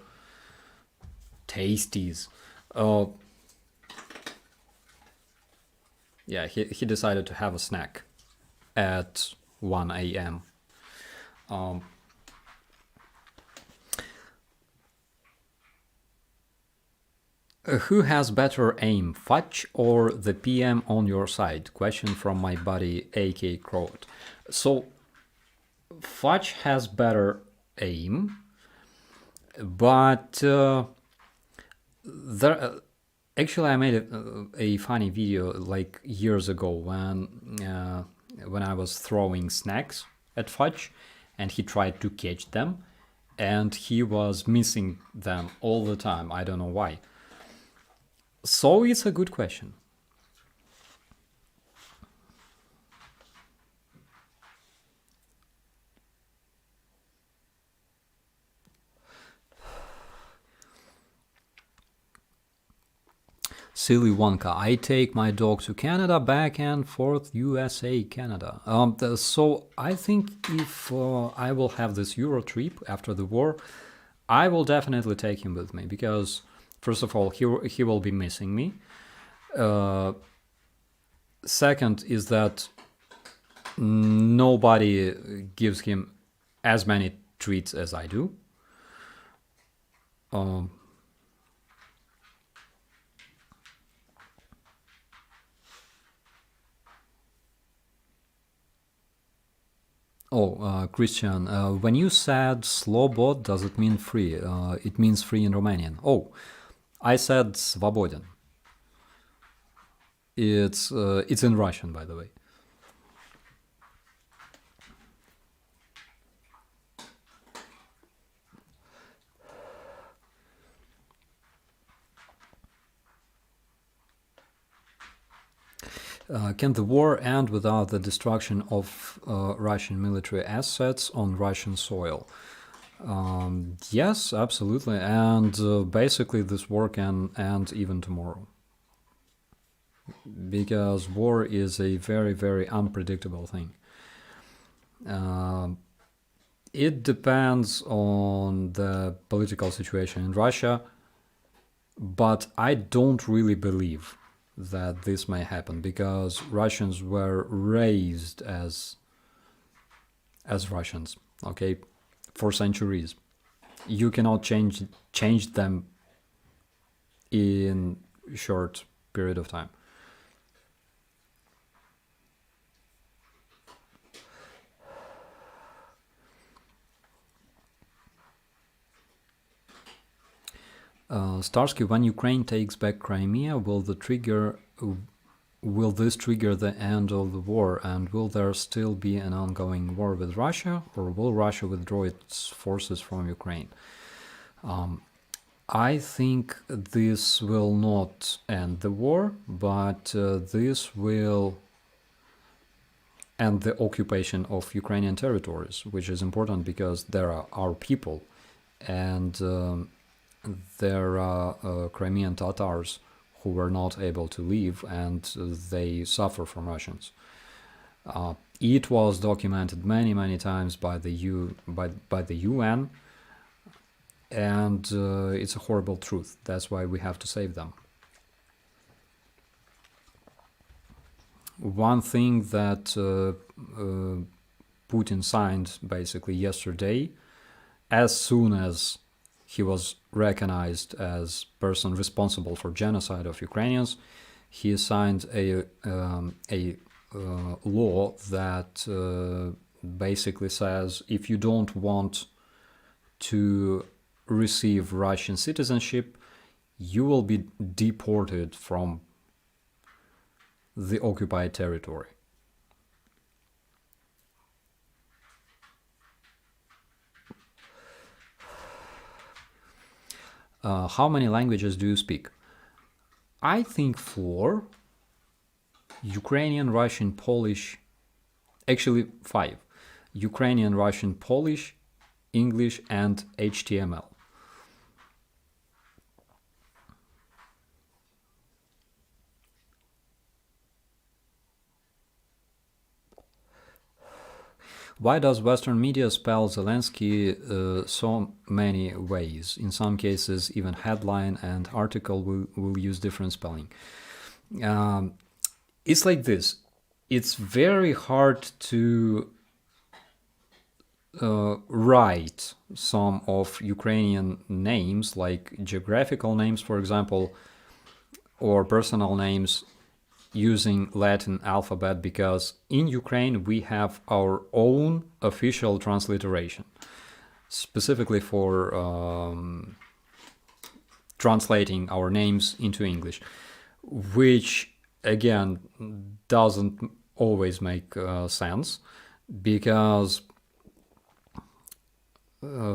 tasties. Yeah, he decided to have a snack at 1 a.m. Who has better aim, Fudge or the PM on your side? Question from my buddy AK Crowd. So Fudge has better aim, but there. Actually, I made a funny video like years ago when I was throwing snacks at Fudge, and he tried to catch them, and he was missing them all the time. I don't know why. So it's a good question. Silly Wonka, I take my dog to Canada, back and forth, USA, Canada. So I think if I will have this Euro trip after the war, I will definitely take him with me because, first of all, he will be missing me. Second is that nobody gives him as many treats as I do. Christian, when you said slobod, does it mean free? It means free in Romanian. Oh, I said svobodен. It's in Russian, by the way. Can the war end without the destruction of Russian military assets on Russian soil? Yes, absolutely. And basically this war can end even tomorrow. Because war is a very, very unpredictable thing. It depends on the political situation in Russia, but I don't really believe that this may happen because Russians were raised as Russians, okay, for centuries. You cannot change them in a short period of time. Starsky, when Ukraine takes back Crimea, will this trigger the end of the war, and will there still be an ongoing war with Russia, or will Russia withdraw its forces from Ukraine? I think this will not end the war, but this will end the occupation of Ukrainian territories, which is important because there are our people, and there are Crimean Tatars who were not able to leave, and they suffer from Russians. It was documented many times by the UN, and it's a horrible truth. That's why we have to save them. One thing that Putin signed basically yesterday, as soon as he was recognized as person responsible for genocide of Ukrainians, he signed a law that basically says if you don't want to receive Russian citizenship, you will be deported from the occupied territory. How many languages do you speak? I think 4. Ukrainian, Russian, Polish, actually 5. Ukrainian, Russian, Polish, English, and HTML. Why does Western media spell Zelensky so many ways? In some cases, even headline and article will use different spelling. It's like this. It's very hard to write some of Ukrainian names, like geographical names, for example, or personal names, using Latin alphabet, because in Ukraine we have our own official transliteration, specifically for translating our names into English, which again doesn't always make sense, because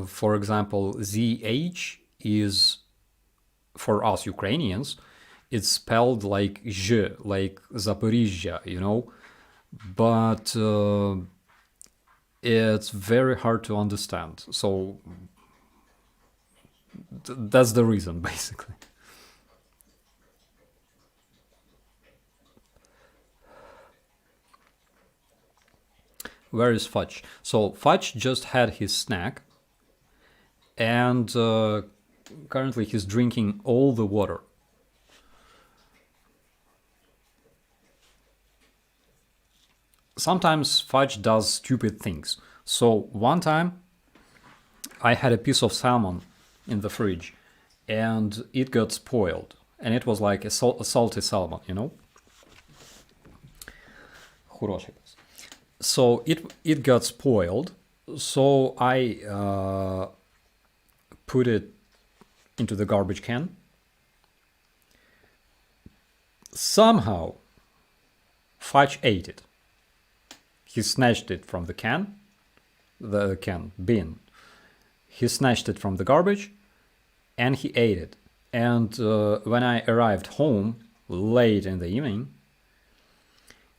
for example, ZH is, for us Ukrainians, it's spelled like Z, like Zaporizhia, you know, but it's very hard to understand. So that's the reason, basically. Where is Fudge? So Fudge just had his snack, and currently he's drinking all the water. Sometimes Fudge does stupid things. So one time I had a piece of salmon in the fridge and it got spoiled. And it was like a salty salmon, you know? So it got spoiled. So I put it into the garbage can. Somehow Fudge ate it. He snatched it from the can bin. He snatched it from the garbage and he ate it. And when I arrived home late in the evening,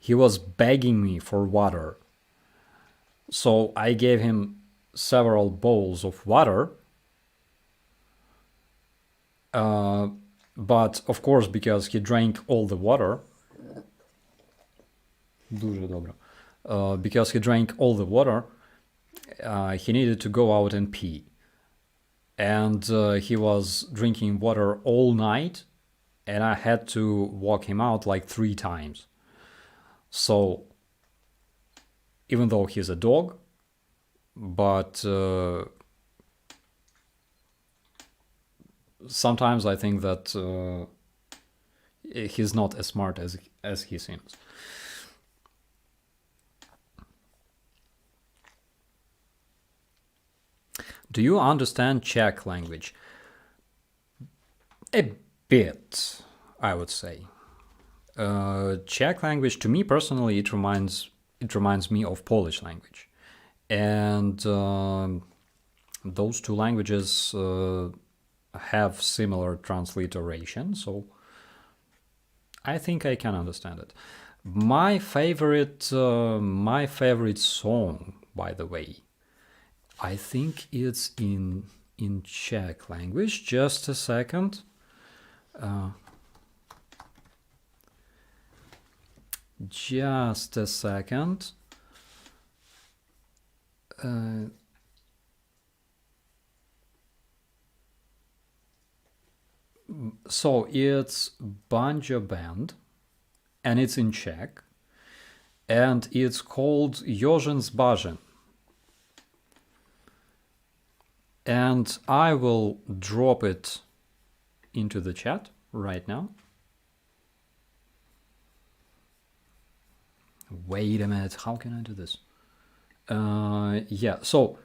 he was begging me for water. So I gave him several bowls of water. But of course, because he drank all the water, дуже добре. Because he drank all the water, he needed to go out and pee. And he was drinking water all night, and I had to walk him out like 3 times. So, even though he's a dog, but sometimes I think that he's not as smart as he seems. Do you understand Czech language? A bit, I would say. Czech language, to me personally, it reminds me of Polish language, and those two languages have similar transliteration, so I think I can understand it. My favorite song, by the way, I think it's in Czech language. Just a second. Just a second. So it's banjo band, and it's in Czech, and it's called Jožin Zbažen. And I will drop it into the chat right now. Wait a minute, how can I do this? Yeah, so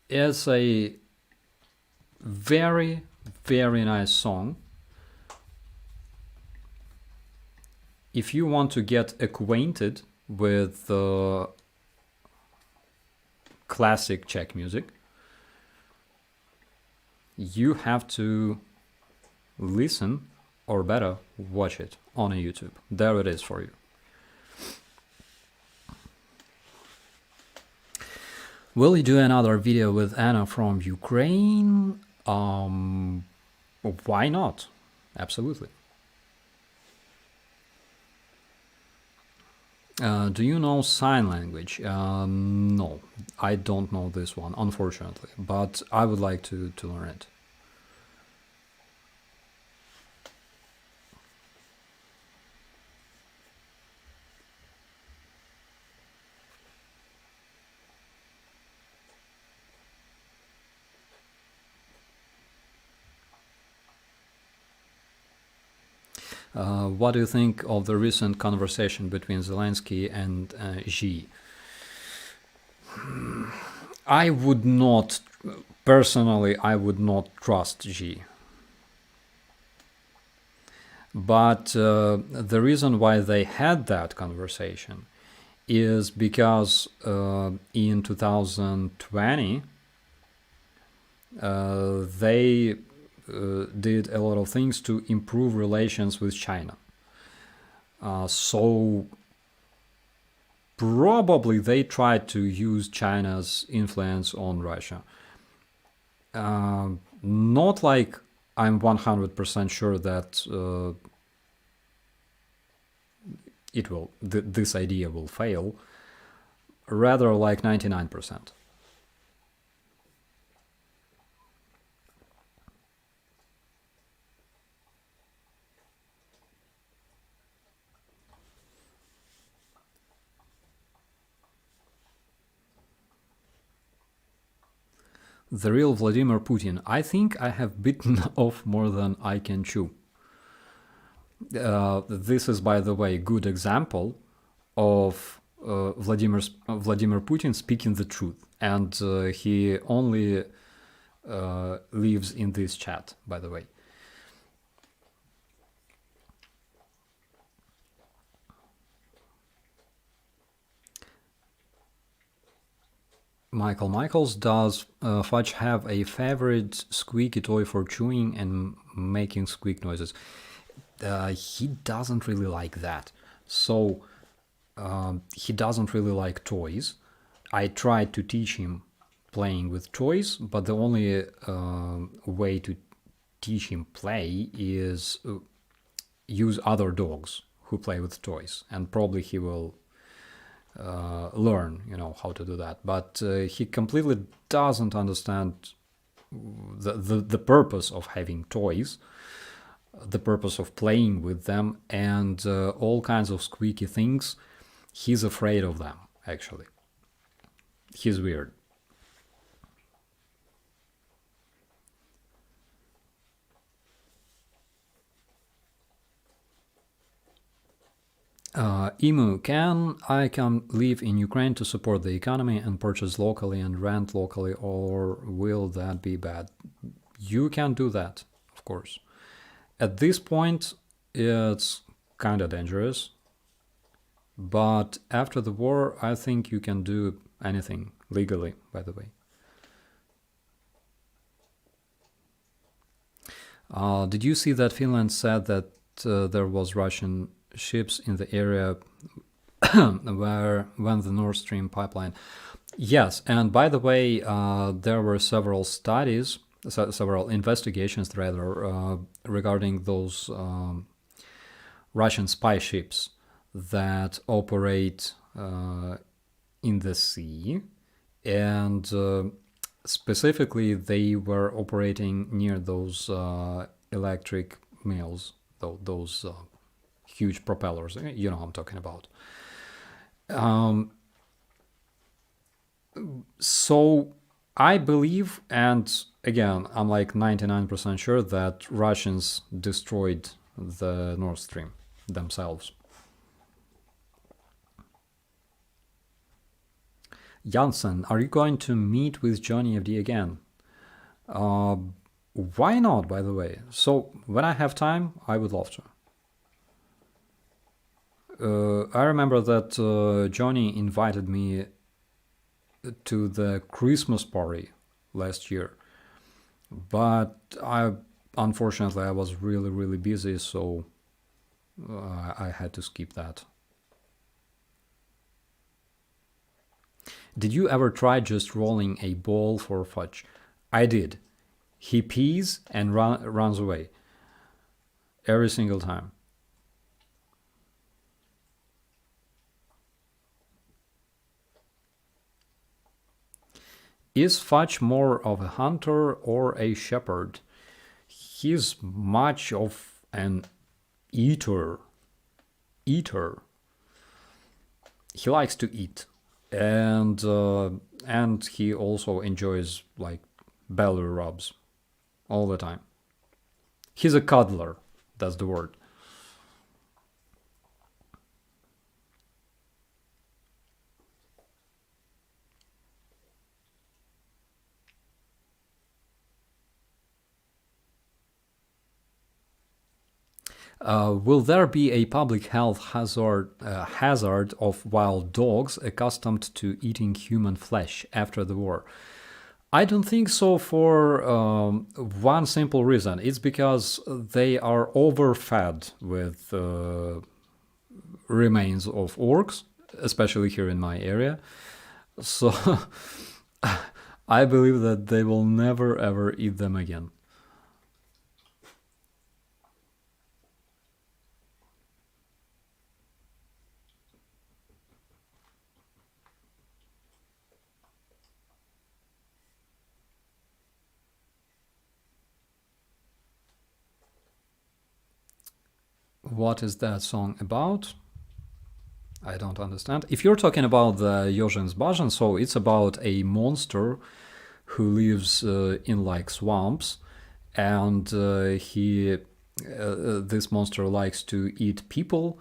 it's a very, very nice song. If you want to get acquainted with classic Czech music, you have to listen, or better, watch it on a YouTube. There it is for you. Will you do another video with Anna from Ukraine? Why not? Absolutely. Do you know sign language? No, I don't know this one, unfortunately, but I would like to learn it. What do you think of the recent conversation between Zelensky and Xi? I would not, personally, I would not trust Xi. But the reason why they had that conversation is because in 2020 they did a lot of things to improve relations with China. So probably they tried to use China's influence on Russia. Not like I'm 100% sure that this idea will fail, rather like 99%. The real Vladimir Putin. I think I have bitten off more than I can chew. This is, by the way, a good example of Vladimir Putin speaking the truth. And he only lives in this chat, by the way. Michaels, does Fudge have a favorite squeaky toy for chewing and making squeak noises? He doesn't really like that. So he doesn't really like toys. I tried to teach him playing with toys, but the only way to teach him play is use other dogs who play with toys, and probably he will learn, how to do that. But he completely doesn't understand the purpose of having toys, the purpose of playing with them, and all kinds of squeaky things. He's afraid of them, actually. He's weird. Emu, can I come live in Ukraine to support the economy and purchase locally and rent locally, or will that be bad? You can do that, of course. At this point, it's kind of dangerous. But after the war, I think you can do anything legally, by the way. Did you see that Finland said that there was Russian ships in the area when the Nord Stream pipeline? Yes, and by the way, there were several studies, several investigations rather, regarding those Russian spy ships that operate in the sea, and specifically they were operating near those electric mills, those huge propellers. You know what I'm talking about. So I believe, and again, I'm like 99% sure that Russians destroyed the Nord Stream themselves. Janssen, are you going to meet with Johnny FD again? Why not, by the way? So when I have time, I would love to. I remember that Johnny invited me to the Christmas party last year, But unfortunately, I was really, really busy, so I had to skip that. Did you ever try just rolling a ball for fudge? I did. He pees and runs away every single time. Is Fudge more of a hunter or a shepherd? He's much of an eater. Eater. He likes to eat, and he also enjoys like belly rubs all the time. He's a cuddler. That's the word. Will there be a public health hazard of wild dogs accustomed to eating human flesh after the war? I don't think so for one simple reason. It's because they are overfed with remains of orcs, especially here in my area. So I believe that they will never ever eat them again. What is that song about? I don't understand. If you're talking about the Yozhin's Bazhin, so it's about a monster who lives in like swamps, and this monster likes to eat people,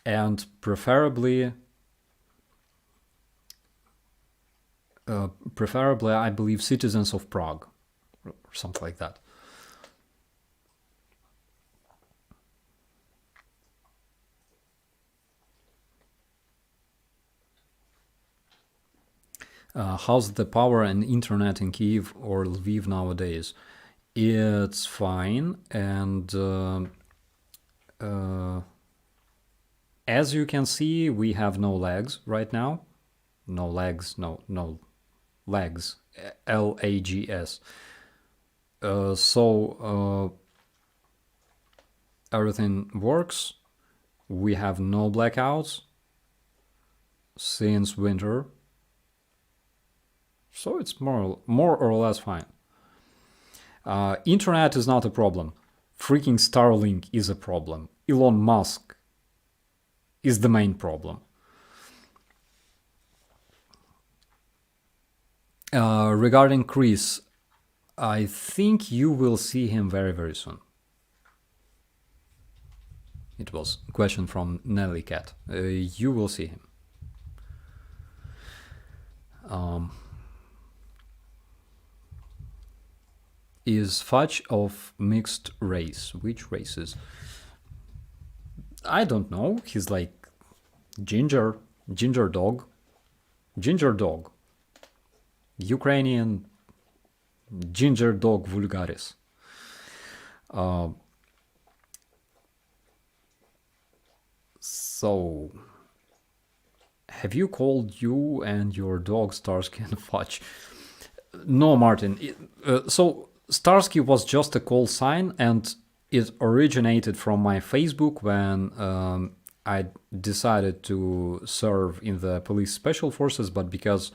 and preferably, I believe, citizens of Prague, or something like that. How's the power and internet in Kiev or Lviv nowadays? It's fine, and as you can see, we have no lags right now. No lags, no lags. LAGS. So everything works. We have no blackouts since winter. So it's more or less fine. Internet is not a problem. Freaking Starlink is a problem. Elon Musk is the main problem. Regarding Chris, I think you will see him very, very soon. It was a question from Nelly Cat. You will see him. Is Fudge of mixed race? Which races? I don't know. He's like ginger dog. Ginger dog. Ukrainian ginger dog vulgaris. So, have you called you and your dog Starsky and Fudge? No, Martin. So, Starsky was just a call sign, and it originated from my Facebook when I decided to serve in the police special forces, but because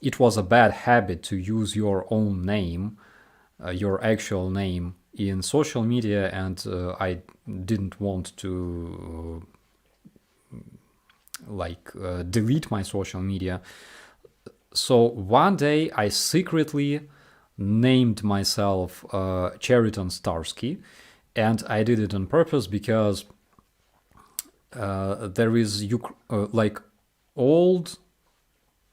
it was a bad habit to use your own name, your actual name, in social media, and I didn't want to delete my social media. So one day I secretly named myself Cheriton Starsky, and I did it on purpose because there is old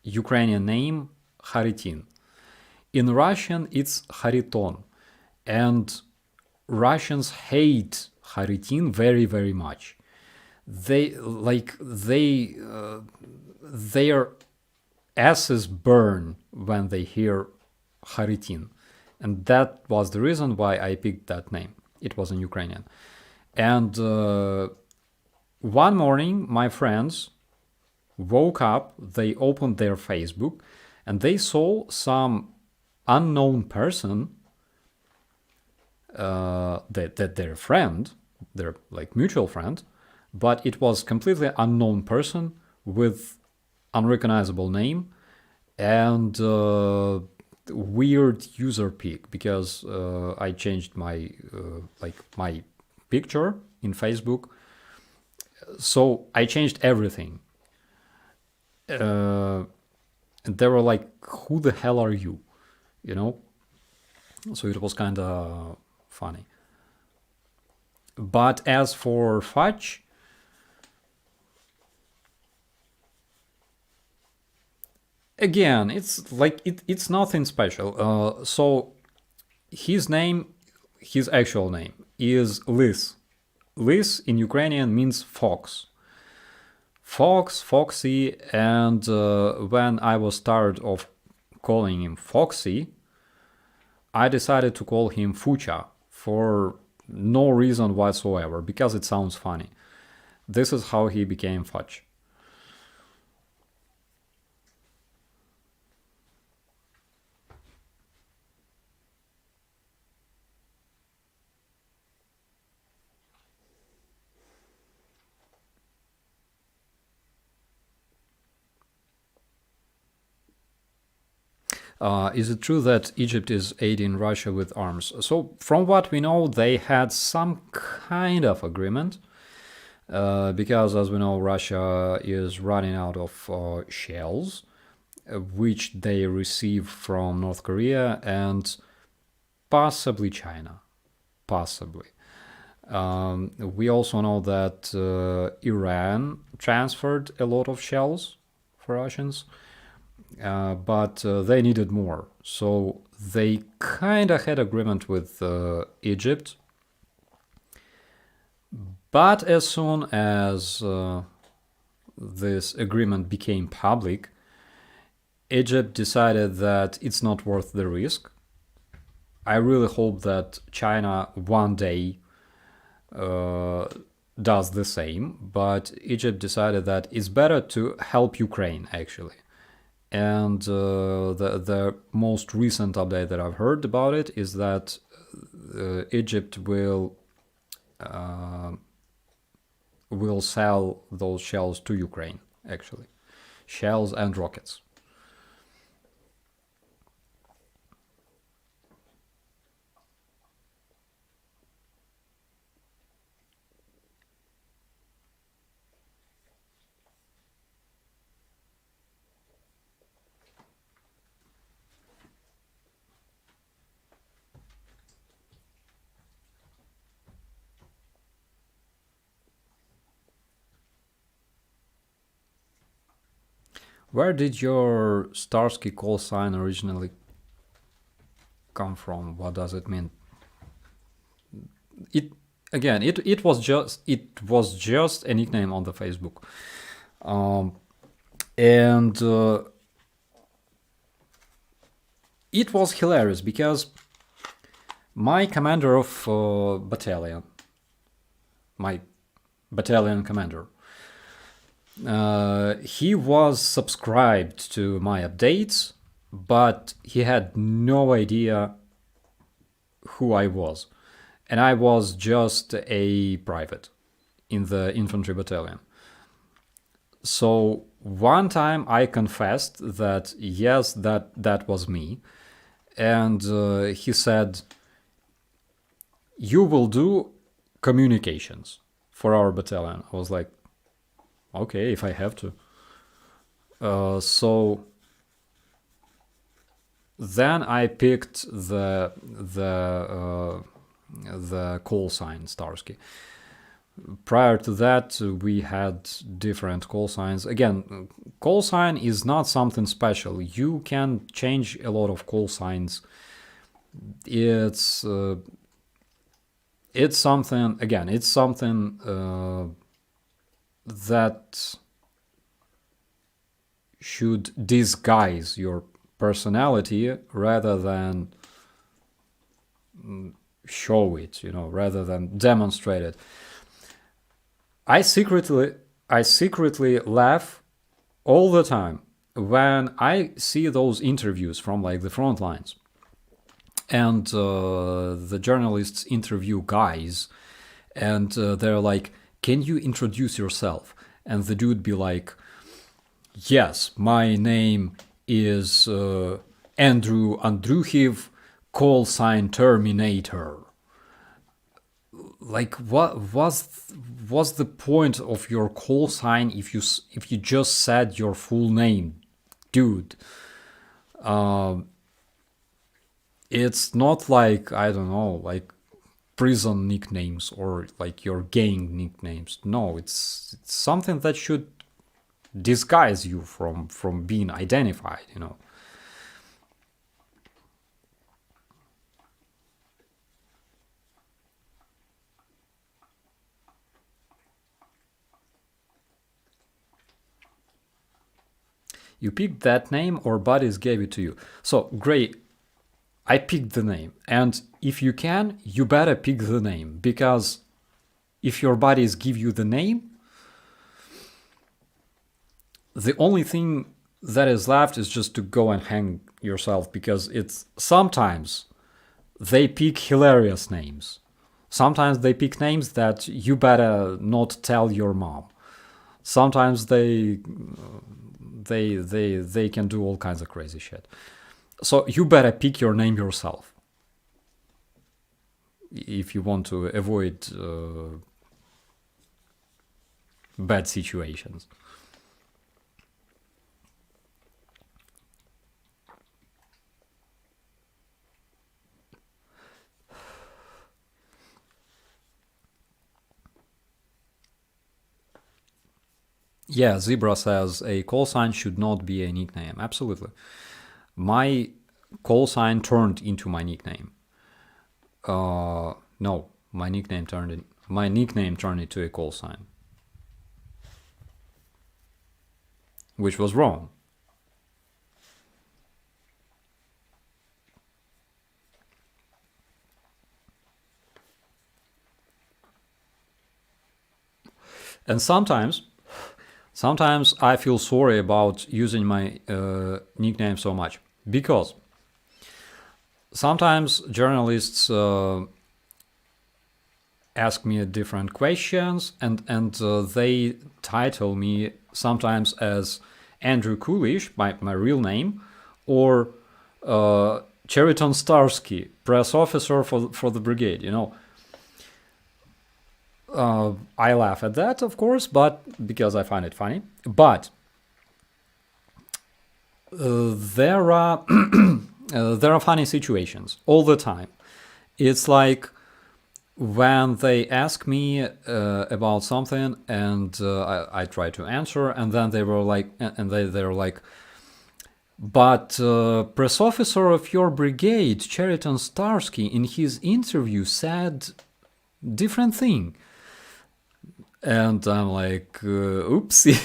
Ukrainian name Kharitin. In Russian, it's Khariton, and Russians hate Kharitin very, very much. Their asses burn when they hear Kharitin, And that was the reason why I picked that name. It was in Ukrainian. And one morning, my friends woke up, they opened their Facebook, and they saw some unknown person, that their friend, their like mutual friend, but it was completely unknown person with unrecognizable name and weird user pic, because I changed my my picture in Facebook, so I changed everything. And they were like, "Who the hell are you?" You know. So it was kind of funny. But as for Fudge, again, it's like it's nothing special. So his name, his actual name is Lis. Lis in Ukrainian means fox. Fox, Foxy, and when I was tired of calling him Foxy, I decided to call him Fucha for no reason whatsoever, because it sounds funny. This is how he became Fudge. Is it true that Egypt is aiding Russia with arms? So, from what we know, they had some kind of agreement, because, as we know, Russia is running out of shells, which they receive from North Korea and possibly China. Possibly. We also know that Iran transferred a lot of shells for Russians. But they needed more. So they kind of had agreement with Egypt. But as soon as this agreement became public, Egypt decided that it's not worth the risk. I really hope that China one day does the same, but Egypt decided that it's better to help Ukraine, actually. And the most recent update that I've heard about it is that Egypt will sell those shells to Ukraine, actually. Shells and rockets. Where did your Starsky call sign originally come from? What does it mean? It again, it was just a nickname on the Facebook, and it was hilarious because my commander of battalion, my battalion commander, he was subscribed to my updates, but he had no idea who I was. And I was just a private in the infantry battalion. So one time I confessed that yes, that was me. And he said, "You will do communications for our battalion." I was like, okay, if I have to. So then I picked the call sign Starsky. Prior to that, we had different call signs. Again, call sign is not something special. You can change a lot of call signs. It's something. Again, it's something that should disguise your personality rather than show it, rather than demonstrate it. I secretly laugh all the time when I see those interviews from like the front lines, and the journalists interview guys, and they're like, "Can you introduce yourself?" And the dude be like, "Yes, my name is Andrew Andruhiv, call sign Terminator." Like, what was the point of your call sign if you just said your full name, dude? It's not like, I don't know, like prison nicknames or like your gang nicknames. No, it's something that should disguise you from being identified, You picked that name or buddies gave it to you. So, great. I picked the name. And if you can, you better pick the name. Because if your buddies give you the name, the only thing that is left is just to go and hang yourself. Because it's sometimes they pick hilarious names. Sometimes they pick names that you better not tell your mom. Sometimes they can do all kinds of crazy shit. So you better pick your name yourself if you want to avoid bad situations. Yeah, Zebra says a call sign should not be a nickname. Absolutely. My call sign turned into my nickname. No, my nickname turned into a call sign, which was wrong. And sometimes I feel sorry about using my nickname so much, because sometimes journalists ask me different questions, and they title me sometimes as Andrew Kulish, my real name, or Cheriton Starsky, press officer for the brigade. I laugh at that, of course, but because I find it funny. But there are funny situations all the time. It's like when they ask me about something, and I try to answer, and then they were like, but press officer of your brigade, Cheriton Starsky, in his interview said different thing. And I'm like, oopsie.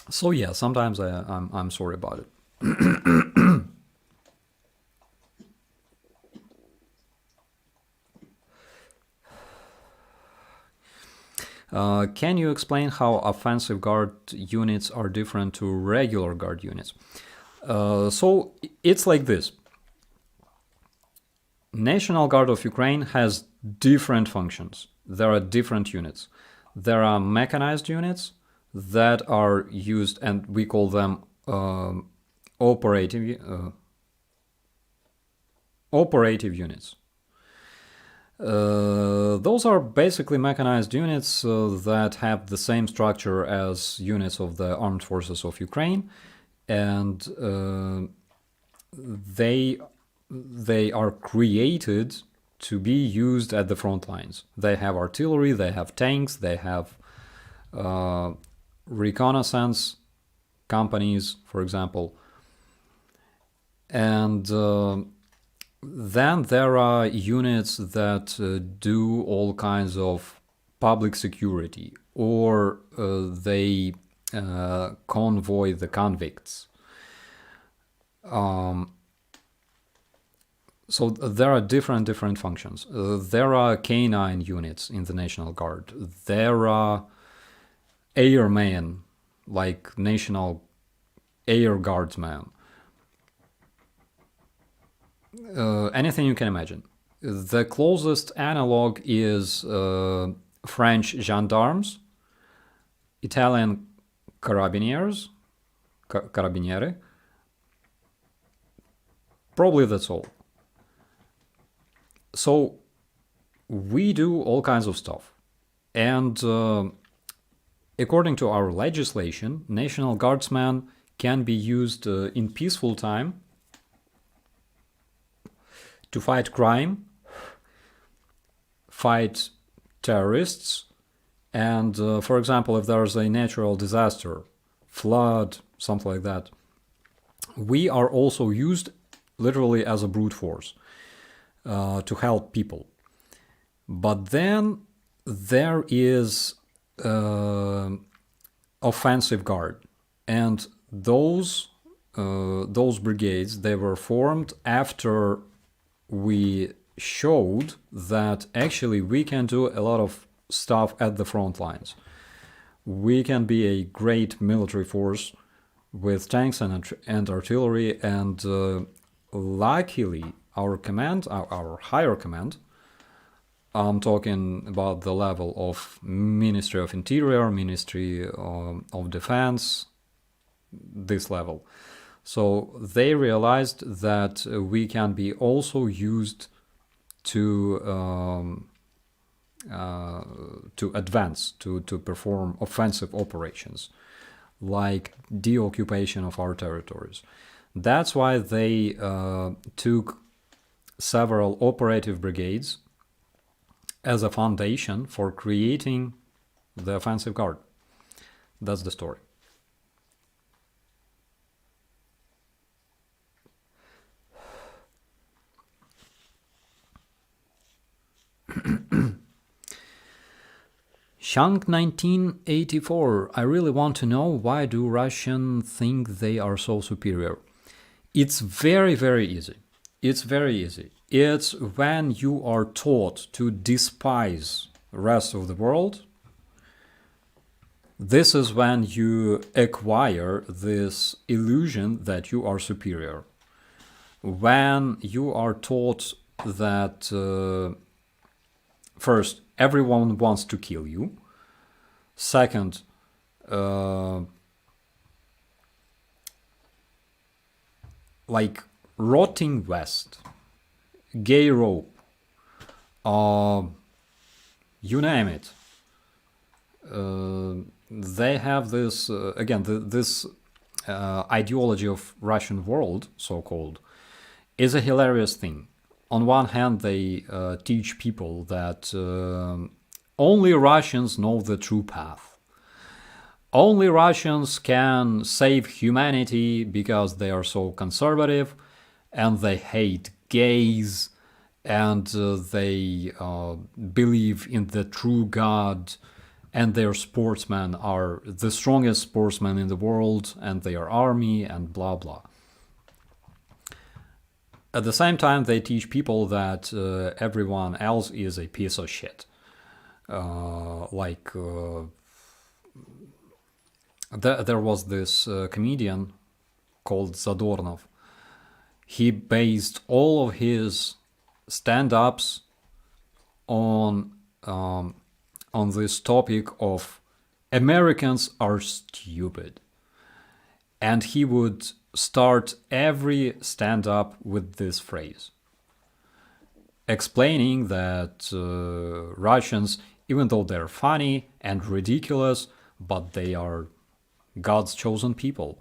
So yeah, sometimes I'm sorry about it. Can you explain how offensive guard units are different to regular guard units? So it's like this. National Guard of Ukraine has different functions. There are different units. There are mechanized units that are used, and we call them operative units. Those are basically mechanized units that have the same structure as units of the armed forces of Ukraine, and they are created to be used at the front lines. They have artillery, they have tanks, they have reconnaissance companies, for example. And then there are units that do all kinds of public security, or they convoy the convicts. So there are different functions. There are canine units in the National Guard. There are airmen, like National Air Guardsmen. Anything you can imagine. The closest analog is French gendarmes, Italian carabinieri. Probably that's all. So we do all kinds of stuff. And according to our legislation, National Guardsmen can be used in peaceful time to fight crime, fight terrorists, and for example, if there's a natural disaster, flood, something like that, we are also used literally as a brute force to help people. But then there is offensive guard, and those brigades, they were formed after we showed that actually we can do a lot of stuff at the front lines. We can be a great military force with tanks and artillery, and luckily our command, our higher command, I'm talking about the level of Ministry of Interior, Ministry of Defense, this level. So they realized that we can be also used to advance, to perform offensive operations, like deoccupation of our territories. That's why they took several operative brigades as a foundation for creating the offensive guard. That's the story. Shank 1984. I really want to know, why do Russians think they are so superior? It's very, very easy. It's very easy. It's when you are taught to despise the rest of the world, this is when you acquire this illusion that you are superior. When you are taught that first, everyone wants to kill you. Second, like rotting West, gay rope, you name it. They have this, again, this ideology of Russian world, so-called, is a hilarious thing. On one hand, they teach people that only Russians know the true path. Only Russians can save humanity because they are so conservative, and they hate gays, and they believe in the true God, and their sportsmen are the strongest sportsmen in the world, and their army, and blah blah. At the same time, they teach people that everyone else is a piece of shit. There was this comedian called Zadornov. He based all of his stand-ups on this topic of Americans are stupid. And he would start every stand-up with this phrase, explaining that Russians, even though they're funny and ridiculous, but they are God's chosen people.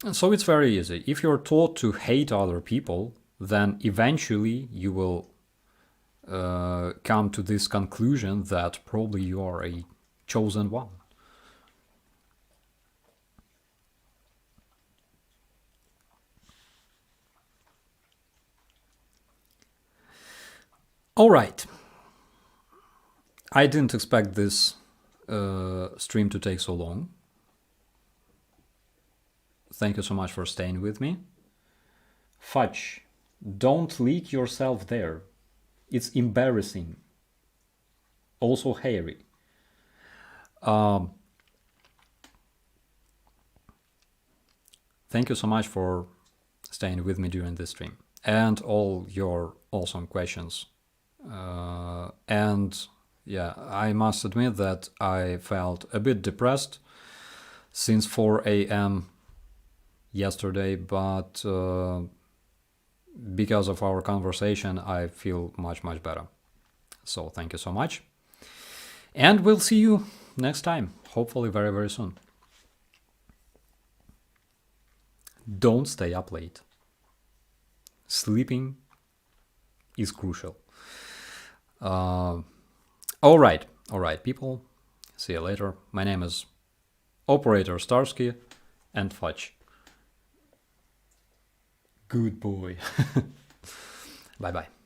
And so it's very easy. If you're taught to hate other people, then eventually you will come to this conclusion that probably you are a chosen one. All right. I didn't expect this stream to take so long. thank you so much for staying with me. Fudge, don't leak yourself there. It's embarrassing. Also hairy. Thank you so much for staying with me during this stream and all your awesome questions. And yeah, I must admit that I felt a bit depressed since 4 a.m. yesterday, but because of our conversation, I feel much, much better. So thank you so much. And we'll see you next time, hopefully very, very soon. Don't stay up late. Sleeping is crucial. All right, people. See you later. My name is Operator Starsky and Fudge. Good boy. Bye-bye.